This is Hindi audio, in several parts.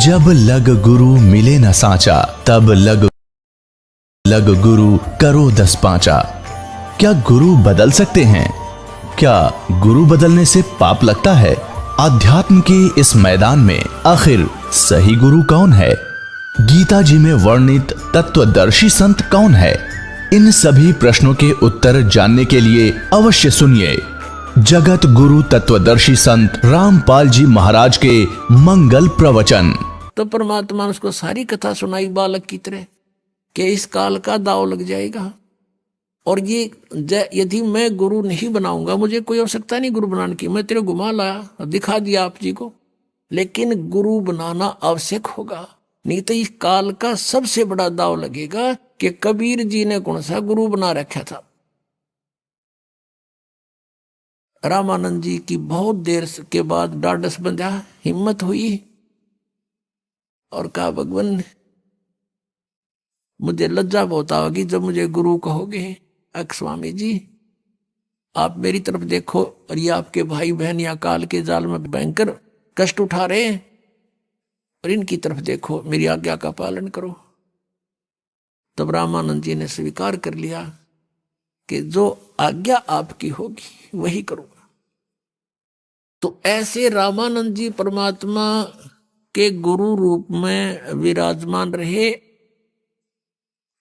जब लग गुरु मिले न साचा, तब लग गुरु करो 10 पांचा। क्या गुरु बदल सकते हैं? क्या गुरु बदलने से पाप लगता है? आध्यात्म के इस मैदान में आखिर सही गुरु कौन है? गीता जी में वर्णित तत्वदर्शी संत कौन है? इन सभी प्रश्नों के उत्तर जानने के लिए अवश्य सुनिए जगत गुरु तत्वदर्शी संत रामपाल जी महाराज के मंगल प्रवचन। तो परमात्मा ने उसको सारी कथा सुनाई बालक की तरह कि इस काल का दाव लग जाएगा, और ये यदि मैं गुरु नहीं बनाऊंगा, मुझे कोई आवश्यकता नहीं गुरु बनाने की, मैं तेरे घुमा लाया दिखा दिया आप जी को, लेकिन गुरु बनाना आवश्यक होगा, नहीं तो इस काल का सबसे बड़ा दाव लगेगा कि कबीर जी ने कौन सा गुरु बना रखा था। रामानंद जी की बहुत देर के बाद डाडस बंधा, हिम्मत हुई और कहा भगवान मुझे लज्जा बहुत आएगी जब मुझे गुरु कहोगे। अक स्वामी जी आप मेरी तरफ देखो, और ये आपके भाई बहन या काल के जाल में भयंकर कष्ट उठा रहे हैं, और इनकी तरफ देखो, मेरी आज्ञा का पालन करो। तब रामानंद जी ने स्वीकार कर लिया कि जो आज्ञा आपकी होगी वही करूंगा। तो ऐसे रामानंद जी परमात्मा के गुरु रूप में विराजमान रहे।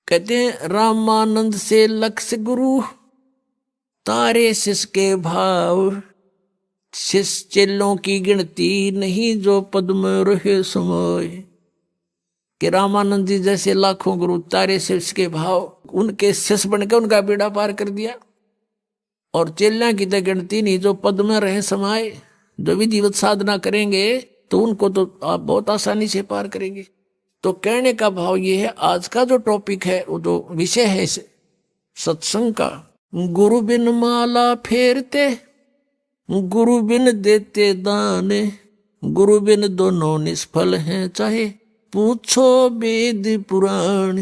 कहते हैं रामानंद से लक्ष्य गुरु, तारे शिष्य के भाव, शिष्य चेलों की गिनती नहीं, जो पद में रहे समय। कि रामानंद जी जैसे लाखों गुरु, तारे शिष्य के भाव, उनके शिष्य बनकर उनका बेड़ा पार कर दिया, और चेलियां की तो गिनती नहीं, जो पद में रहे समाये, जो विधिवत साधना करेंगे तो उनको तो आप बहुत आसानी से पार करेंगे। तो कहने का भाव ये है, आज का जो टॉपिक है, वो जो विषय है इस सत्संग का, गुरु बिन माला फेरते, गुरु बिन देते दाने, गुरु बिन दोनों निष्फल हैं, चाहे पूछो वेद पुराण।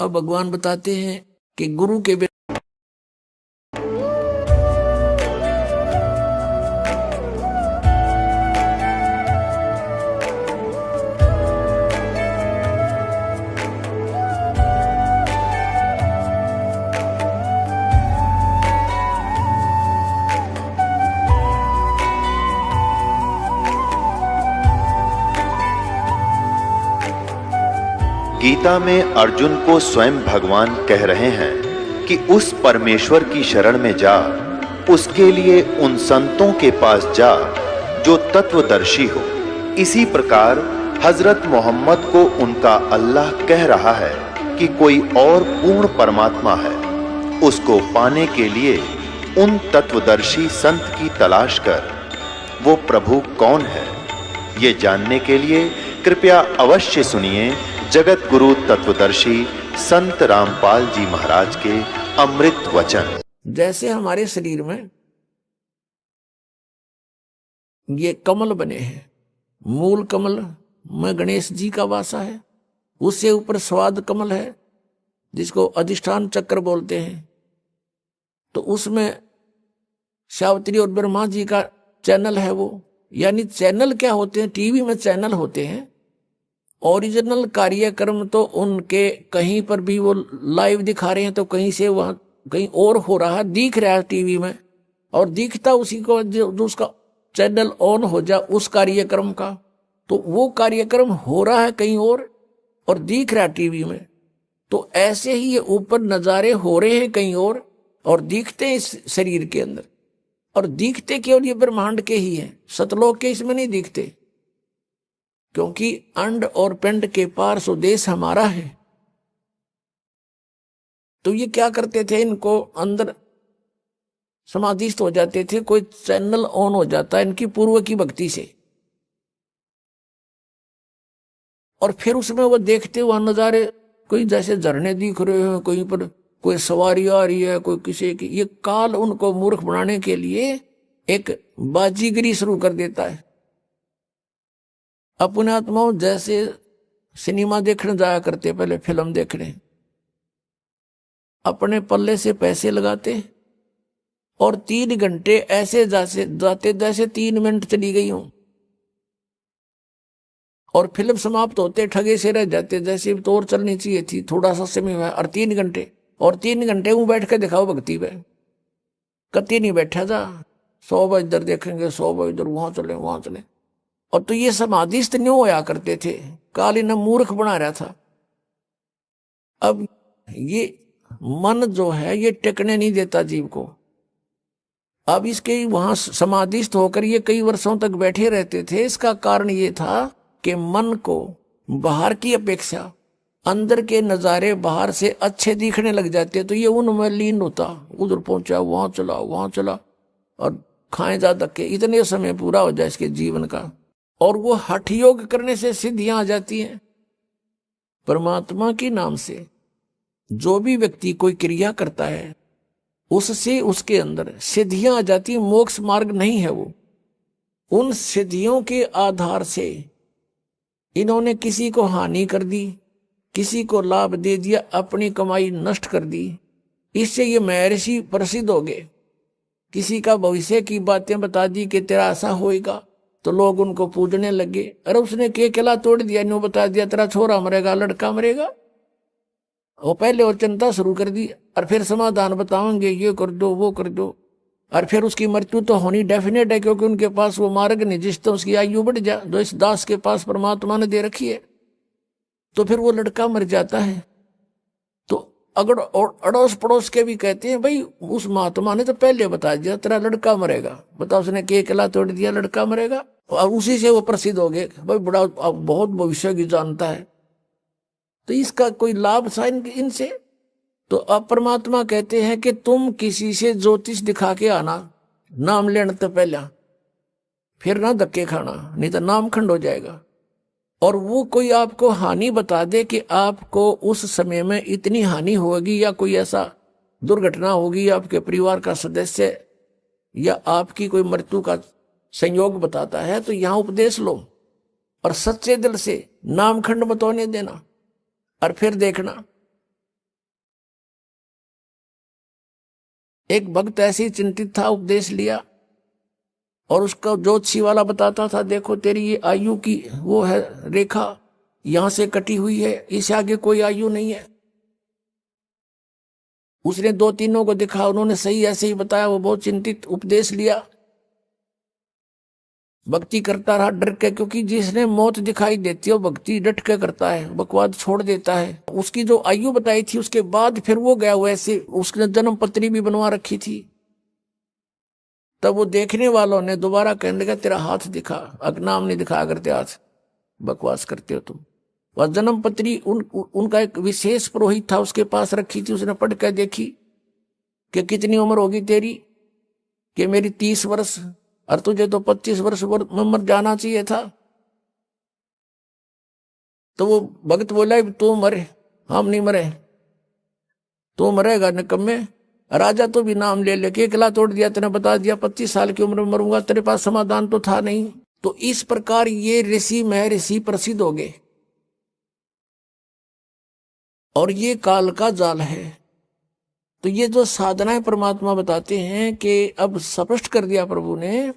अब भगवान बताते हैं कि गुरु के गीता में अर्जुन को स्वयं भगवान कह रहे हैं कि उस परमेश्वर की शरण में जा, उसके लिए उन संतों के पास जा जो तत्वदर्शी हो। इसी प्रकार हजरत मोहम्मद को उनका अल्लाह कह रहा है कि कोई और पूर्ण परमात्मा है, उसको पाने के लिए उन तत्वदर्शी संत की तलाश कर। वो प्रभु कौन है, ये जानने के लिए कृपया अवश्य सुनिए जगत गुरु तत्वदर्शी संत रामपाल जी महाराज के अमृत वचन। जैसे हमारे शरीर में ये कमल बने हैं, मूल कमल में गणेश जी का वासा है, उससे ऊपर स्वाद कमल है जिसको अधिष्ठान चक्र बोलते हैं, तो उसमें सावित्री और ब्रह्मा जी का चैनल है वो। यानी चैनल क्या होते हैं? टीवी में चैनल होते हैं, ओरिजिनल कार्यक्रम तो उनके कहीं पर भी वो लाइव दिखा रहे हैं, तो कहीं से वहां कहीं और हो रहा दिख रहा है टीवी में, और दिखता उसी को जो उसका चैनल ऑन हो जा उस कार्यक्रम का, तो वो कार्यक्रम हो रहा है कहीं और दिख रहा है टीवी में। तो ऐसे ही ये ऊपर नजारे हो रहे हैं कहीं और दिखते हैं इस शरीर के अंदर, और दिखते केवल ये ब्रह्मांड के ही हैं, सतलोक के इसमें नहीं दिखते, क्योंकि अंड और पिंड के पार स्वदेश हमारा है। तो ये क्या करते थे, इनको अंदर समाधिस्थ हो जाते थे, कोई चैनल ऑन हो जाता है इनकी पूर्व की भक्ति से, और फिर उसमें वो देखते हुए नजारे, कोई जैसे झरने दिख रहे हैं, कहीं पर कोई सवारी आ रही है, कोई किसी की, ये काल उनको मूर्ख बनाने के लिए एक बाजीगरी शुरू कर देता है। अपने आत्माओं जैसे सिनेमा देखने जाया करते, पहले फिल्म देखने, अपने पल्ले से पैसे लगाते और 3 घंटे ऐसे जाते जैसे 3 मिनट चली गई हूं, और फिल्म समाप्त होते ठगे से रह जाते, जैसे तो और चलनी चाहिए थी, थोड़ा सा समय हुआ और 3 घंटे, और 3 घंटे वो बैठ के दिखाओ भक्ति में, कति नहीं बैठा था, 100 बार इधर देखेंगे, 100 बार इधर, वहां चले वहां चले। और तो ये समाधिस्थ न्यों होया करते थे, काली ने मूर्ख बना रहा था। अब ये मन जो है ये टिकने नहीं देता जीव को। अब इसके वहां समाधिस्थ होकर ये कई वर्षों तक बैठे रहते थे। इसका कारण ये था कि मन को बाहर की अपेक्षा अंदर के नजारे बाहर से अच्छे दिखने लग जाते, तो ये उनमें लीन होता, उधर पहुंचा, वहां चला, और खाए जा धक्के, इतने समय पूरा हो जाए इसके जीवन का। और वो हठ योग करने से सिद्धियां आ जाती हैं। परमात्मा के नाम से जो भी व्यक्ति कोई क्रिया करता है उससे उसके अंदर सिद्धियां आ जाती। मोक्ष मार्ग नहीं है वो। उन सिद्धियों के आधार से इन्होंने किसी को हानि कर दी, किसी को लाभ दे दिया, अपनी कमाई नष्ट कर दी। इससे ये महर्षि प्रसिद्ध हो गए। किसी का भविष्य की बातें बता दी कि तेरा ऐसा होएगा, तो लोग उनको पूजने लगे। अरे उसने केला तोड़ दिया, न्यू बता दिया तेरा छोरा मरेगा, लड़का मरेगा। वो पहले और चिंता शुरू कर दी, और फिर समाधान बताओगे, ये कर दो वो कर दो। और फिर उसकी मृत्यु तो होनी डेफिनेट है, क्योंकि उनके पास वो मार्ग नहीं जिससे उसकी आयु बढ़ जाए, जो इस दास के पास परमात्मा ने दे रखी है। तो फिर वो लड़का मर जाता है। तो अगर और अड़ोस पड़ोस के भी कहते हैं भाई उस महात्मा ने तो पहले बता दिया तेरा लड़का मरेगा, बताओ उसने केला तोड़ दिया, लड़का मरेगा। और उसी से वो प्रसिद्ध हो गए, भाई बड़ा बहुत भविष्य की जानता है। तो इसका कोई लाभ था इनसे। तो अब परमात्मा कहते हैं कि तुम किसी से ज्योतिष दिखा के आना, नाम लेने तो पहला, फिर ना धक्के खाना, नहीं तो नाम खंड हो जाएगा। और वो कोई आपको हानि बता दे कि आपको उस समय में इतनी हानि होगी, या कोई ऐसा दुर्घटना होगी, आपके परिवार का सदस्य या आपकी कोई मृत्यु का संयोग बताता है, तो यहां उपदेश लो और सच्चे दिल से नाम खंड मत होने देना। और फिर देखना, एक भक्त ऐसे ही चिंतित था, उपदेश लिया, और उसका ज्योतिषी वाला बताता था देखो तेरी ये आयु की वो है रेखा यहां से कटी हुई है, इससे आगे कोई आयु नहीं है। उसने 2-3 को दिखा, उन्होंने सही ऐसे ही बताया। वो बहुत चिंतित, उपदेश लिया, भक्ति करता रहा डर के, क्योंकि जिसने मौत दिखाई देती है वो भक्ति डट के करता है, बकवाद छोड़ देता है। उसकी जो आयु बताई थी उसके बाद फिर वो गया, वैसे उसने जन्म पत्री भी बनवा रखी थी। तब वो देखने वालों ने दोबारा कहने लगा तेरा हाथ दिखा, नाम नहीं दिखाया करते हाथ, बकवास करते हो तुम। वह जन्म पत्री उनका एक विशेष पुरोहित था, उसके पास रखी थी। उसने पढ़ कर देखी कि कितनी उम्र होगी तेरी, कि मेरी 30 वर्ष, और तुझे तो 25 वर्ष में मर जाना चाहिए था। तो वो भक्त बोला तू मरे, हम नहीं मरे, तू मरेगा निकम्मे। राजा तो भी नाम ले लेके केला तोड़ दिया, तेने बता दिया 25 साल की उम्र में मरूंगा, तेरे पास समाधान तो था नहीं। तो इस प्रकार ये ऋषि महर्षि प्रसिद्ध हो गए। और ये काल का जाल है। तो ये जो साधनाएं परमात्मा बताते हैं कि अब स्पष्ट कर दिया प्रभु ने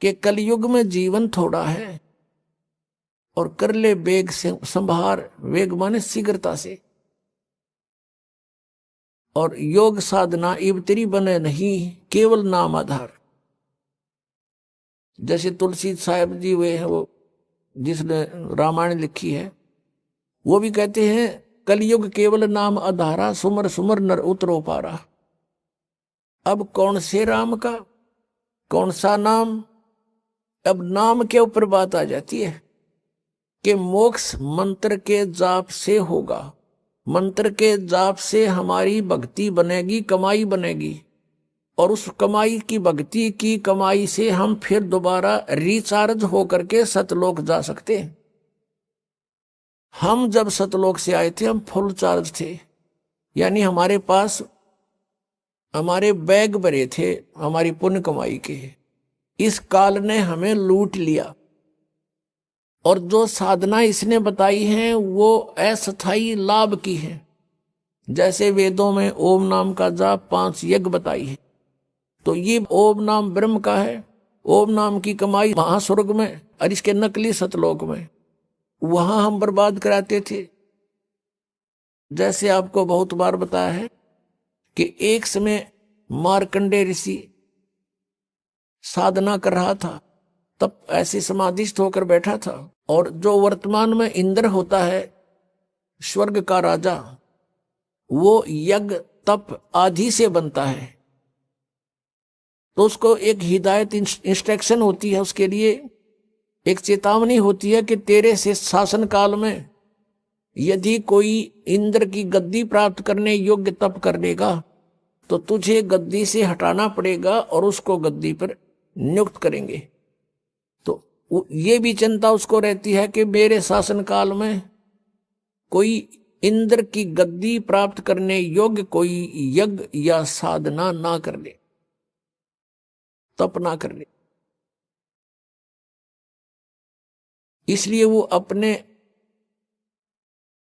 कि कलयुग में जीवन थोड़ा है, और कर ले वेग से संभार, वेग माने शीघ्रता से। और योग साधना इबतरी बने नहीं, केवल नाम आधार। जैसे तुलसी साहब जी हुए हैं, वो जिसने रामायण लिखी है, वो भी कहते हैं कलयुग केवल नाम आधारा, सुमर सुमर नर उतरो पारा। अब कौन से राम का, कौन सा नाम? अब नाम के ऊपर बात आ जाती है कि मोक्ष मंत्र के जाप से होगा। मंत्र के जाप से हमारी भक्ति बनेगी, कमाई बनेगी, और उस कमाई की, भक्ति की कमाई से हम फिर दोबारा रिचार्ज होकर के सतलोक जा सकते हैं। हम जब सतलोक से आए थे हम फुल चार्ज थे, यानी हमारे पास हमारे बैग भरे थे हमारी पुण्य कमाई के। इस काल ने हमें लूट लिया, और जो साधना इसने बताई हैं वो अस्थायी लाभ की है। जैसे वेदों में ओम नाम का जाप 5 यज्ञ बताई है, तो ये ओम नाम ब्रह्म का है, ओम नाम की कमाई महास्वर्ग में, और इसके नकली सतलोक में, वहां हम बर्बाद कराते थे। जैसे आपको बहुत बार बताया है कि एक समय मार्कंडे ऋषि साधना कर रहा था, तब ऐसे समाधिस्थ होकर बैठा था, और जो वर्तमान में इंद्र होता है स्वर्ग का राजा, वो यज्ञ तप आदि से बनता है। तो उसको एक हिदायत इंस्ट्रक्शन होती है, उसके लिए एक चेतावनी होती है कि तेरे से शासन काल में यदि कोई इंद्र की गद्दी प्राप्त करने योग्य तप कर लेगा तो तुझे गद्दी से हटाना पड़ेगा और उसको गद्दी पर नियुक्त करेंगे। तो ये भी चिंता उसको रहती है कि मेरे शासन काल में कोई इंद्र की गद्दी प्राप्त करने योग्य कोई यज्ञ या साधना ना कर ले, तप ना कर ले। इसलिए वो अपने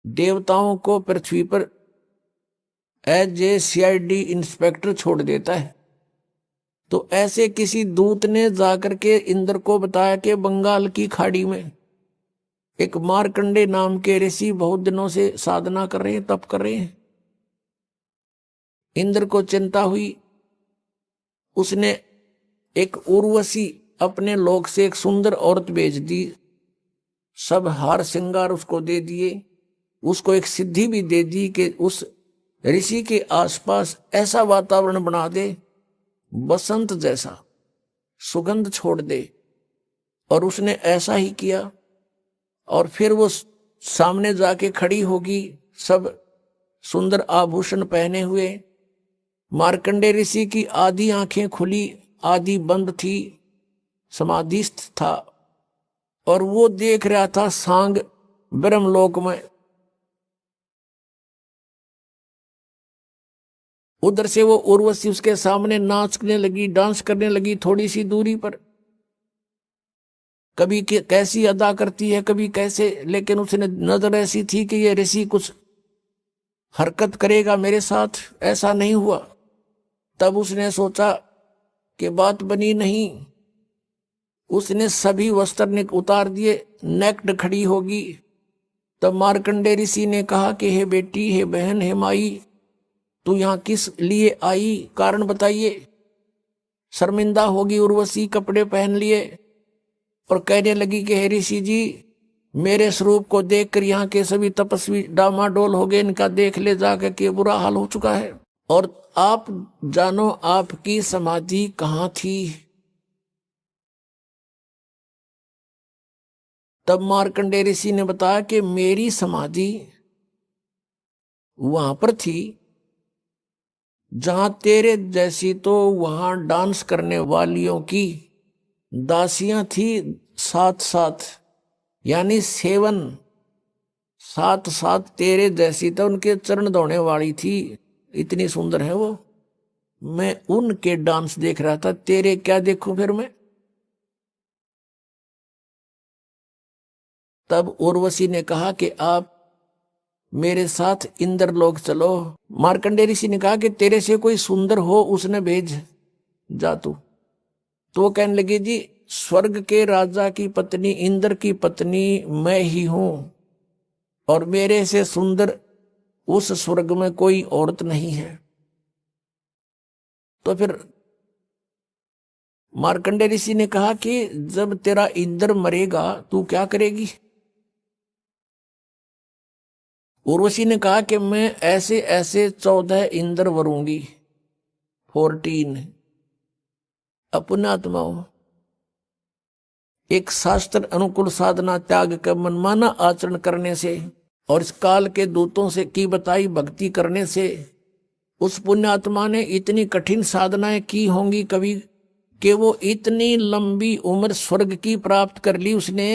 देवताओं को पृथ्वी पर एज ए CID इंस्पेक्टर छोड़ देता है। तो ऐसे किसी दूत ने जाकर के इंद्र को बताया कि बंगाल की खाड़ी में एक मार्कंडे नाम के ऋषि बहुत दिनों से साधना कर रहे हैं, तप कर रहे हैं। इंद्र को चिंता हुई, उसने एक उर्वशी अपने लोक से एक सुंदर औरत भेज दी, सब हार श्रृंगार उसको दे दिए, उसको एक सिद्धि भी दे दी कि उस ऋषि के आसपास ऐसा वातावरण बना दे बसंत जैसा, सुगंध छोड़ दे। और उसने ऐसा ही किया, और फिर वो सामने जाके खड़ी होगी, सब सुंदर आभूषण पहने हुए। मार्कंडे ऋषि की आधी आंखें खुली, आधी बंद थी, समाधिस्थ था, और वो देख रहा था सांग ब्रह्मलोक में। उधर से वो उर्वशी उसके सामने नाचने लगी, डांस करने लगी थोड़ी सी दूरी पर, कभी कैसी अदा करती है, कभी कैसे, लेकिन उसने नजर ऐसी थी कि ये ऋषि कुछ हरकत करेगा मेरे साथ, ऐसा नहीं हुआ। तब उसने सोचा कि बात बनी नहीं, उसने सभी वस्त्र उतार दिए, नेक्ड खड़ी होगी। तब मार्कंडे ऋषि ने कहा कि हे बेटी, हे बहन, हे माई, तू यहाँ किस लिए आई, कारण बताइए। शर्मिंदा होगी उर्वशी, कपड़े पहन लिए और कहने लगी कि हे ऋषि जी, मेरे स्वरूप को देखकर यहाँ के सभी तपस्वी डामाडोल हो गए, इनका देख ले जाकर के बुरा हाल हो चुका है। और आप जानो आपकी समाधि कहाँ थी। तब मार्कंडे ऋषि ने बताया कि मेरी समाधि वहां पर थी जहां तेरे जैसी तो वहां डांस करने वालियों की दासियां थी, साथ साथ, यानी 7 साथ साथ तेरे जैसी तो उनके चरण धोने वाली थी, इतनी सुंदर है वो। मैं उनके डांस देख रहा था, तेरे क्या देखूं फिर मैं। तब उर्वशी ने कहा कि आप मेरे साथ इंद्रलोक चलो। मार्कंडे ऋषि ने कहा कि तेरे से कोई सुंदर हो उसने भेज जा तू। तो वो कहने लगी, जी स्वर्ग के राजा की पत्नी, इंद्र की पत्नी मैं ही हूं, और मेरे से सुंदर उस स्वर्ग में कोई औरत नहीं है। तो फिर मार्कंडे ऋषि ने कहा कि जब तेरा इंद्र मरेगा तू क्या करेगी। उर्वशी ने कहा कि मैं ऐसे ऐसे 14 इंद्र वरूंगी, 14 अपनात्माओं, एक शास्त्र अनुकूल साधना त्याग कर मनमाना आचरण करने से और इस काल के दूतों से की बताई भक्ति करने से उस पुण्यात्मा ने इतनी कठिन साधनाएं की होंगी कभी कि वो इतनी लंबी उम्र स्वर्ग की प्राप्त कर ली उसने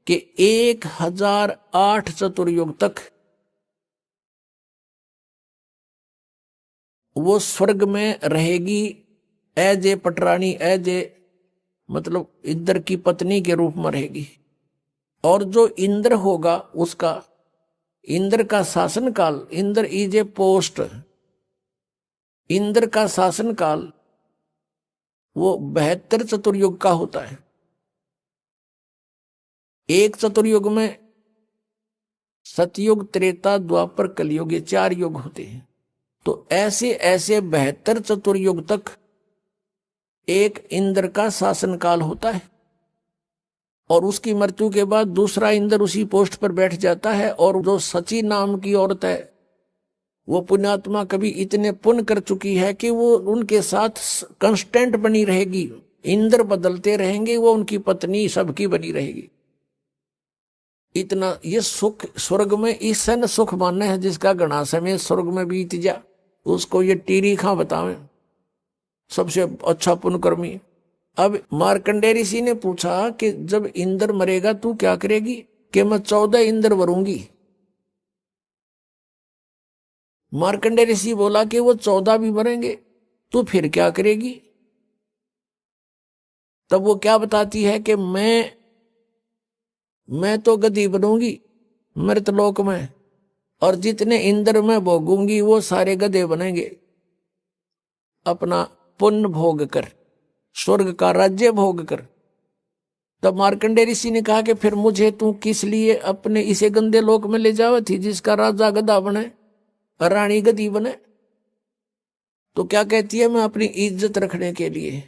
कि 1008 चतुर्युग तक वो स्वर्ग में रहेगी एज ए पटरानी, एज ए मतलब इंद्र की पत्नी के रूप में रहेगी। और जो इंद्र होगा उसका, इंद्र का शासन काल, Indra is a post, Indra का शासन काल वो 72 चतुर्युग का होता है। एक चतुर्युग में सतयुग, त्रेता, द्वापर, कलयुग, ये 4 युग होते हैं। तो ऐसे ऐसे 72 चतुर्युग तक एक इंद्र का शासनकाल होता है, और उसकी मृत्यु के बाद दूसरा इंद्र उसी पोस्ट पर बैठ जाता है। और जो सची नाम की औरत है, वो पुण्यात्मा कभी इतने पुण्य कर चुकी है कि वो उनके साथ कांस्टेंट बनी रहेगी, इंद्र बदलते रहेंगे, वो उनकी पत्नी सबकी बनी रहेगी। इतना ये सुख स्वर्ग में इससे न सुख मानना है जिसका घना समय स्वर्ग में बीत जा, उसको ये टीरी खा बतावे सबसे अच्छा पुण्यकर्मी। अब मार्कंडेय ऋषि ने पूछा कि जब इंद्र मरेगा तू क्या करेगी? कि मैं 14 इंद्र वरूंगी। मार्कंडेय ऋषि बोला कि वो 14 भी मरेंगे, तू फिर क्या करेगी? तब वो क्या बताती है कि मैं तो गद्दी बनूंगी मृतलोक में, और जितने इंद्र मैं भोगूंगी वो सारे गधे बनेंगे, अपना पुण्य भोग कर, स्वर्ग का राज्य भोग कर। तब मार्कंडेय ऋषि ने कहा कि फिर मुझे तू किस लिए अपने इसे गंदे लोक में ले जावे थी जिसका राजा गधा बने, रानी गधी बने? तो क्या कहती है, मैं अपनी इज्जत रखने के लिए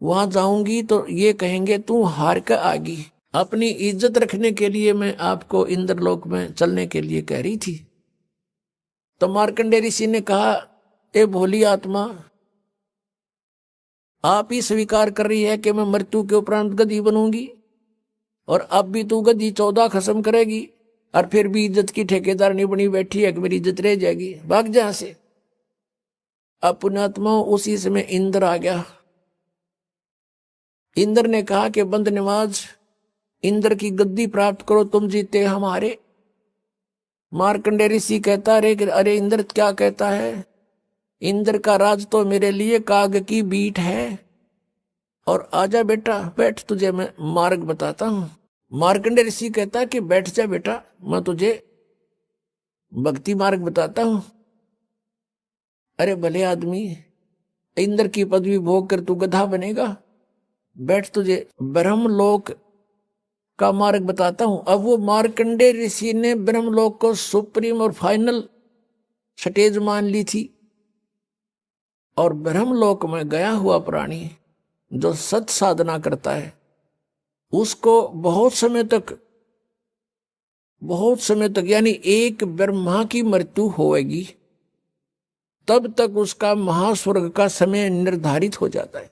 वहां जाऊंगी तो ये कहेंगे तू हार कर आगी। अपनी इज्जत रखने के लिए मैं आपको इंद्रलोक में चलने के लिए कह रही थी। तो मार्कंडेय ऋषि ने कहा, ए भोली आत्मा, आप ही स्वीकार कर रही है कि मैं मृत्यु के उपरांत गधी बनूंगी, और अब भी तू गधी 14 खत्म करेगी, और फिर भी इज्जत की ठेकेदार नहीं बनी बैठी है कि मेरी इज्जत रह जाएगी, भाग जहां से। अब पुण्यात्मा उसी समय इंद्र आ गया। इंद्र ने कहा कि बंद नवाज, इंद्र की गद्दी प्राप्त करो, तुम जीते हमारे। मार्कंडेय ऋषि कहता अरे इंद्र क्या कहता है? इंद्र का राज तो मेरे लिए काग की बीट है, और आजा बेटा बैठ, तुझे मैं मार्ग बताता हूं। मार्कंडेय ऋषि कहता कि बैठ जा बेटा, मैं तुझे भक्ति मार्ग बताता हूं। अरे भले आदमी, इंद्र की पदवी भोग कर तू गधा बनेगा, बैठ, तुझे ब्रह्मलोक का मार्ग बताता हूं। अब वो मार्कंडेय ऋषि ने ब्रह्मलोक को सुप्रीम और फाइनल स्टेज मान ली थी, और ब्रह्मलोक में गया हुआ प्राणी जो सत साधना करता है उसको बहुत समय तक यानी एक ब्रह्मा की मृत्यु होएगी, तब तक उसका महास्वर्ग का समय निर्धारित हो जाता है।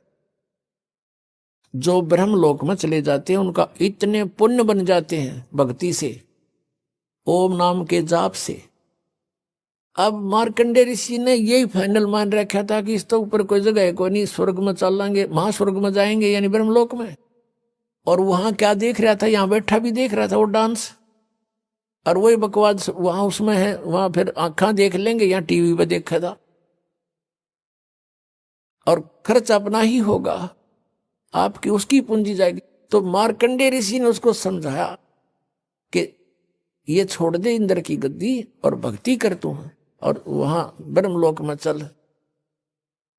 जो ब्रह्मलोक में चले जाते हैं उनका इतने पुण्य बन जाते हैं भक्ति से, ओम नाम के जाप से। अब मार्कंडेय ऋषि ने यही फाइनल मान रखा था कि इस तो ऊपर कोई जगह है कोई नहीं, स्वर्ग में चलेंगे, महास्वर्ग में जाएंगे यानी ब्रह्मलोक में। और वहां क्या देख रहा था, यहां बैठा भी देख रहा था वो डांस, और वही बकवास वहां उसमें है, वहां फिर आंखा देख लेंगे, यहाँ टीवी पे देखा था, और खर्च अपना ही होगा, आपकी उसकी पूंजी जाएगी। तो मार्कंडेय ऋषि ने उसको समझाया कि ये छोड़ दे इंद्र की गद्दी और भक्ति कर तू, और वहां ब्रह्मलोक में चल।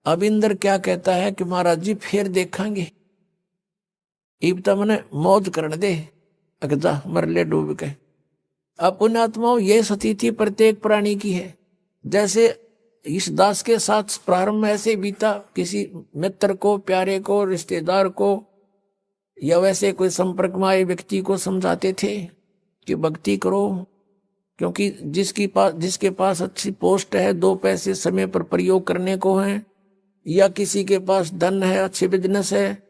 अब इंद्र क्या कहता है कि महाराज जी फिर देखेंगे, इब तो मैंने मौज करने दे, अगजा मर ले डूब के। अब पुण्यात्माओं ये स्थिति प्रत्येक प्राणी की है। जैसे इस दास के साथ प्रारंभ में ऐसे बीता, किसी मित्र को, प्यारे को, रिश्तेदार को, या वैसे कोई संपर्क में आए व्यक्ति को समझाते थे कि भक्ति करो, क्योंकि जिसके पास अच्छी पोस्ट है, 2 पैसे समय पर प्रयोग करने को हैं, या किसी के पास धन है, अच्छे बिजनेस है,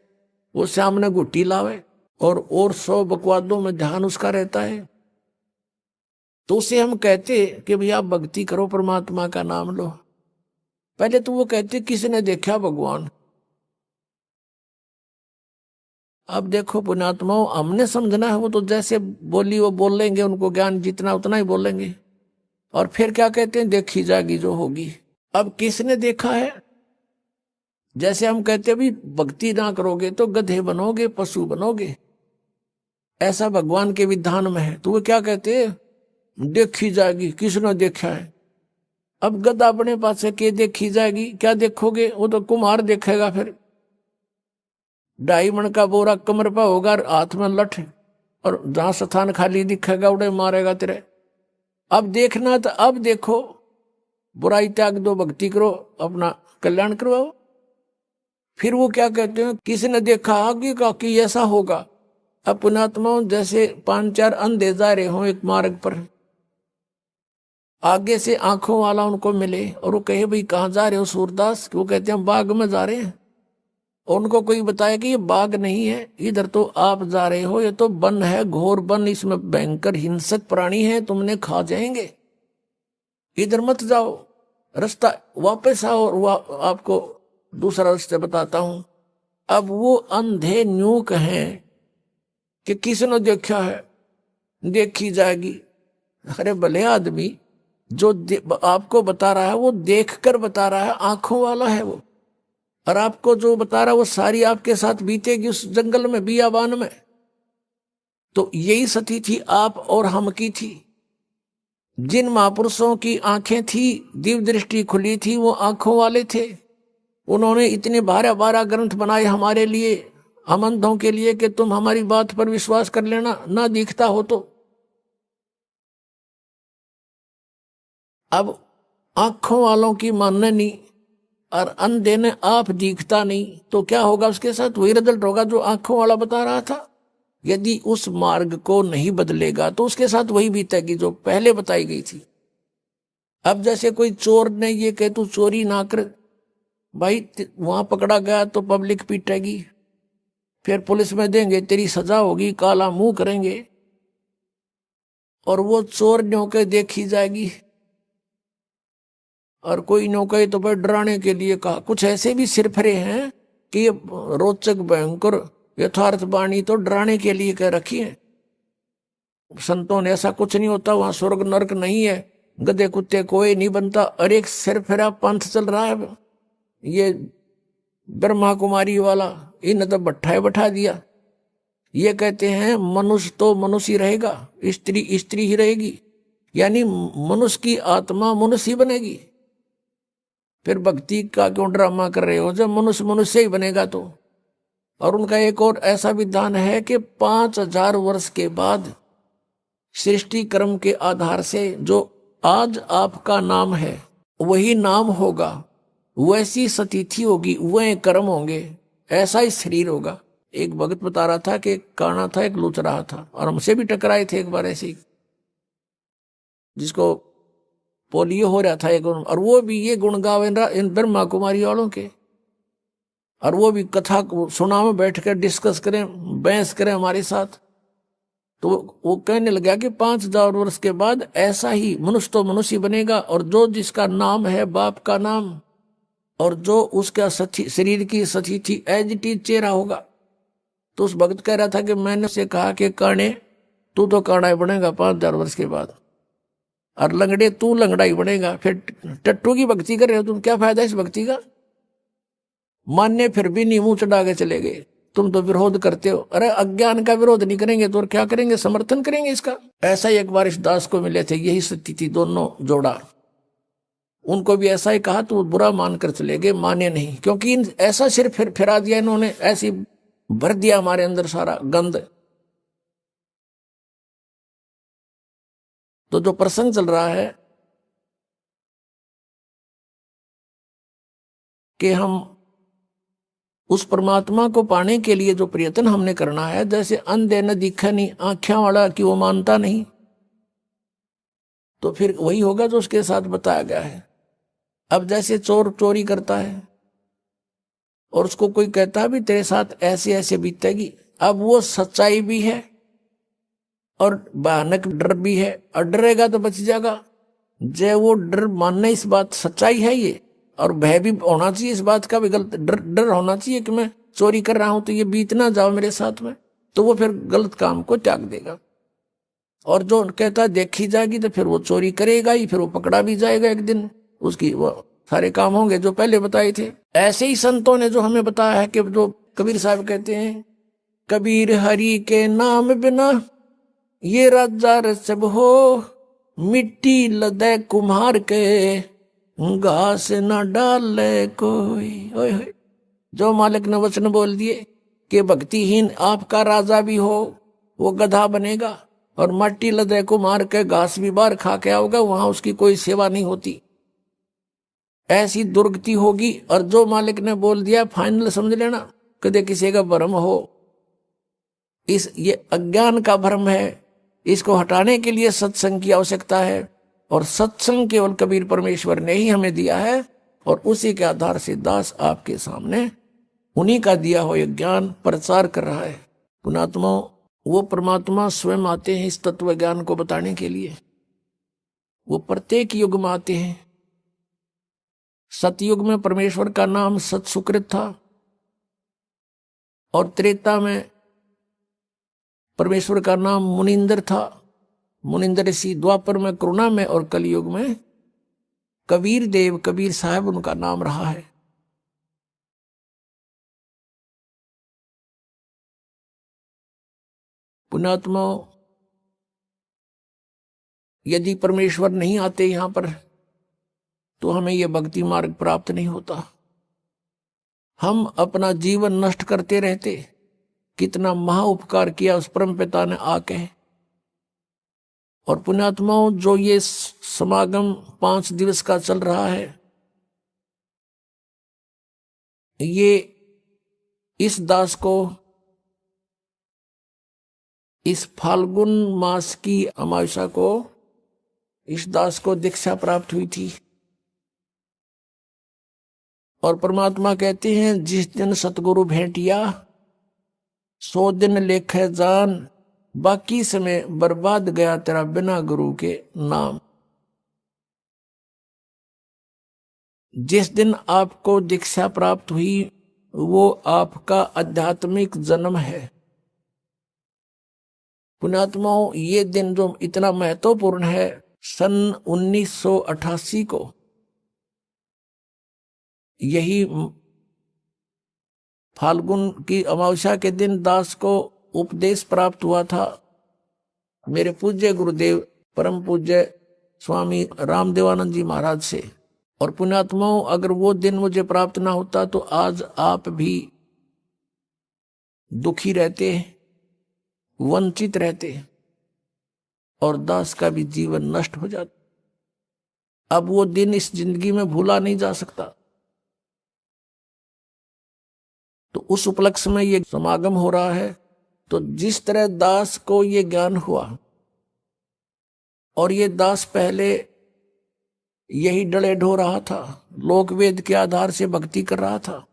वो सामने गुट्टी लावे और 100 बकवादों में ध्यान उसका रहता है। तो उसे हम कहते कि भैया भक्ति करो, परमात्मा का नाम लो। पहले तो वो कहते किसने देखा भगवान। अब देखो पुण्यात्माओं, हमने समझना है, वो तो जैसे बोली वो बोल लेंगे, उनको ज्ञान जितना उतना ही बोलेंगे, और फिर क्या कहते हैं, देखी जाएगी जो होगी। अब किसने देखा है? जैसे हम कहते भी भक्ति ना करोगे तो गधे बनोगे, पशु बनोगे, ऐसा भगवान के विधान में है। तो वो क्या कहते हैं, देखी जाएगी, किसने देखा है? अब गधा अपने पास से के देखी जाएगी, क्या देखोगे? वो तो कुम्हार देखेगा। फिर 2.5 मन का बोरा कमर पर होगा, हाथ में लठ, और जहां स्थान खाली दिखेगा उड़े मारेगा तेरे। अब देखना तो अब देखो, बुराई त्याग दो, भक्ति करो, अपना कल्याण करवाओ। फिर वो क्या कहते हैं, किसी ने देखा आगे का कि ऐसा होगा। अब पुण्यात्माओं, जैसे 5-4 अंधे जा रहे हो एक मार्ग पर, आगे से आंखों वाला उनको मिले और वो कहे भाई कहाँ जा रहे हो सूरदास? वो कहते हैं बाग में जा रहे हैं। और उनको कोई बताया कि ये बाग नहीं है, इधर तो आप जा रहे हो, ये तो वन है, घोर वन, इसमें भयंकर हिंसक प्राणी है, तुमने खा जाएंगे, इधर मत जाओ, रास्ता वापस आओ, और आपको दूसरा रास्ता बताता हूं। अब वो अंधे न्यू कहें कि किसने देखा है, देखी जाएगी। अरे भले आदमी, जो आपको बता रहा है वो देखकर बता रहा है, आंखों वाला है वो, और आपको जो बता रहा है वो सारी आपके साथ बीतेगी उस जंगल में, बियाबान में। तो यही सती थी आप और हम की थी। जिन महापुरुषों की आंखें थी, दिव्य दृष्टि खुली थी, वो आंखों वाले थे। उन्होंने इतने 12 ग्रंथ बनाए हमारे लिए, हम अंधों के लिए, कि तुम हमारी बात पर विश्वास कर लेना, ना दिखता हो तो। अब आंखों वालों की मानने नहीं, और अंधे ने आप दिखता नहीं, तो क्या होगा उसके साथ? वही रिजल्ट होगा जो आंखों वाला बता रहा था। यदि उस मार्ग को नहीं बदलेगा तो उसके साथ वही बीतेगी जो पहले बताई गई थी। अब जैसे कोई चोर ने ये कहे तू चोरी ना कर, भाई वहां पकड़ा गया तो पब्लिक पीटेगी, फिर पुलिस में देंगे, तेरी सजा होगी, काला मुंह करेंगे, और वो चोर न्यों के देखी जाएगी। और कोई नो कहे तो भाई डराने के लिए कहा। कुछ ऐसे भी सिरफरे हैं कि ये रोचक भयंकर यथार्थ वाणी तो डराने के लिए कह रखी है। संतों ने ऐसा कुछ नहीं होता, वहां स्वर्ग नरक नहीं है, गधे कुत्ते कोई नहीं बनता। और एक सिरफिरा पंथ चल रहा है, ये ब्रह्मा कुमारी वाला, इन तो भट्ठाए बैठा दिया। ये कहते हैं मनुष्य तो मनुष्य ही रहेगा, स्त्री स्त्री ही रहेगी, यानी मनुष्य की आत्मा मनुष्य ही बनेगी। फिर भक्ति का क्यों ड्रामा कर रहे हो, जब मनुष्य मनुष्य ही बनेगा तो। और उनका एक और ऐसा विधान है कि 5000 वर्ष के बाद सृष्टि क्रम के आधार से जो आज आपका नाम है वही नाम होगा, वैसी सतिथि होगी, वह कर्म होंगे, ऐसा ही शरीर होगा। एक भगत बता रहा था कि एक काना था, एक लूच रहा था, और हमसे भी टकराए थे एक बार ऐसे ही, जिसको पोलियो हो रहा था एक, और वो भी ये गुण गावे इन ब्रह्मा कुमारी वालों के, और वो भी कथा सुना में बैठ कर डिस्कस करें, बहस करें हमारे साथ। तो वो कहने लगा कि 5000 वर्ष के बाद ऐसा ही मनुष्य तो मनुष्य बनेगा, और जो जिसका नाम है बाप का नाम, और जो उसका शरीर की सतिथि एज इट इज चेहरा होगा। तो उस भक्त कह रहा था कि मैंने उसे कहा कि काने तू तो काना ही बनेगा 5000 वर्ष के बाद, और लंगड़े तू लंगड़ा ही बनेगा। फिर टट्टू की भक्ति कर रहे हो तुम, क्या फायदा इस भक्ति का? मान्य फिर भी नहीं, मुंह चढ़ा के चले गए, तुम तो विरोध करते हो। अरे अज्ञान का विरोध नहीं करेंगे तो और क्या करेंगे, समर्थन करेंगे इसका। ऐसा ही एक बार इस दास को मिले थे, यही स्थिति दोनों जोड़ा, उनको भी ऐसा ही कहा तो बुरा मानकर चले गए, माने नहीं, क्योंकि ऐसा सिर फिरा दिया इन्होंने, ऐसी भर दिया हमारे अंदर सारा गंद। तो जो प्रसंग चल रहा है कि हम उस परमात्मा को पाने के लिए जो प्रयत्न हमने करना है, जैसे अंधे न दिखा नहीं, आंखें वाला कि वो मानता नहीं, तो फिर वही होगा जो उसके साथ बताया गया है। अब जैसे चोर चोरी करता है और उसको कोई कहता है भी तेरे साथ ऐसे ऐसे बीतेगी, अब वो सच्चाई भी है और भयानक डर भी है, और डरेगा तो बच जाएगा। जय वो डर मानना इस बात सच्चाई है ये, और भय भी होना चाहिए इस बात का भी, गलत डर होना चाहिए कि मैं चोरी कर रहा हूं तो ये बीत ना जाओ मेरे साथ में, तो वो फिर गलत काम को त्याग देगा। और जो कहता है देखी जाएगी, तो फिर वो चोरी करेगा ही, फिर वो पकड़ा भी जाएगा एक दिन, उसकी वो सारे काम होंगे जो पहले बताए थे। ऐसे ही संतों ने जो हमें बताया है कि जो कबीर साहब कहते हैं, कबीर हरि के नाम बिना ये राजा सब हो, मिट्टी लदे कुम्हार के, घास न डाले कोई। ओए होए, जो मालिक ने वचन बोल दिए कि भक्तिहीन आपका राजा भी हो वो गधा बनेगा और मट्टी लदे को मार के घास भी बाहर खा के आओगे, वहां उसकी कोई सेवा नहीं होती, ऐसी दुर्गति होगी। और जो मालिक ने बोल दिया फाइनल समझ लेना, कदे किसी का भ्रम हो, ये अज्ञान का भ्रम है, इसको हटाने के लिए सत्संग की आवश्यकता है। और सत्संग केवल कबीर परमेश्वर ने ही हमें दिया है, और उसी के आधार से दास आपके सामने उन्हीं का दिया हुआ ज्ञान प्रचार कर रहा है। पुणात्मा, वो परमात्मा स्वयं आते हैं इस तत्व ज्ञान को बताने के लिए। वो प्रत्येक युग में आते हैं। सतयुग में परमेश्वर का नाम सत सुकृत था, और त्रेता में परमेश्वर का नाम मुनिंदर था, मुनिंदर ऋषि। द्वापर में करुणा में, और कलयुग में कबीर देव, कबीर साहब उनका नाम रहा है। पुण्यात्मा, यदि परमेश्वर नहीं आते यहां पर तो हमें यह भक्ति मार्ग प्राप्त नहीं होता। हम अपना जीवन नष्ट करते रहते। कितना महा उपकार किया उस परम पिता ने आके। और पुण्यात्माओं, जो ये समागम 5 दिवस का चल रहा है, ये इस दास को इस फाल्गुन मास की अमावस्या को इस दास को दीक्षा प्राप्त हुई थी। और परमात्मा कहते हैं, जिस दिन सतगुरु भेंटिया 100 दिन लेखे जान, बाकी समय बर्बाद गया तेरा बिना गुरु के नाम। जिस दिन आपको दीक्षा प्राप्त हुई वो आपका आध्यात्मिक जन्म है। पुण्यात्माओं, ये दिन जो इतना महत्वपूर्ण है, सन 1988 को यही फाल्गुन की अमावस्या के दिन दास को उपदेश प्राप्त हुआ था मेरे पूज्य गुरुदेव परम पूज्य स्वामी रामदेवानंद जी महाराज से। और पुण्यात्माओं, अगर वो दिन मुझे प्राप्त ना होता तो आज आप भी दुखी रहते, वंचित रहते, और दास का भी जीवन नष्ट हो जाता। अब वो दिन इस जिंदगी में भूला नहीं जा सकता। तो उस उपलक्ष्य में ये समागम हो रहा है। तो जिस तरह दास को ये ज्ञान हुआ, और ये दास पहले यही डले ढो रहा था, लोक वेद के आधार से भक्ति कर रहा था,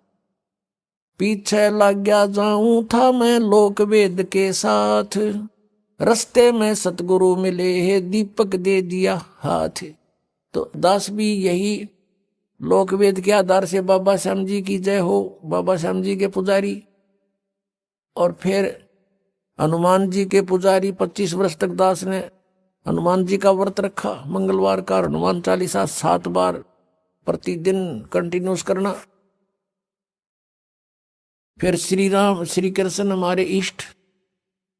पीछे लग गया जाऊं था मैं लोक वेद के साथ, रस्ते में सतगुरु मिले है दीपक दे दिया हाथ। तो दास भी यही लोक वेद के आधार से बाबा श्याम जी की जय हो, बाबा श्याम जी के पुजारी, और फिर हनुमान जी के पुजारी। 25 वर्ष तक दास ने हनुमान जी का व्रत रखा, मंगलवार का हनुमान चालीसा 7 बार प्रतिदिन कंटिन्यूस करना। फिर श्री राम श्री कृष्ण हमारे इष्ट,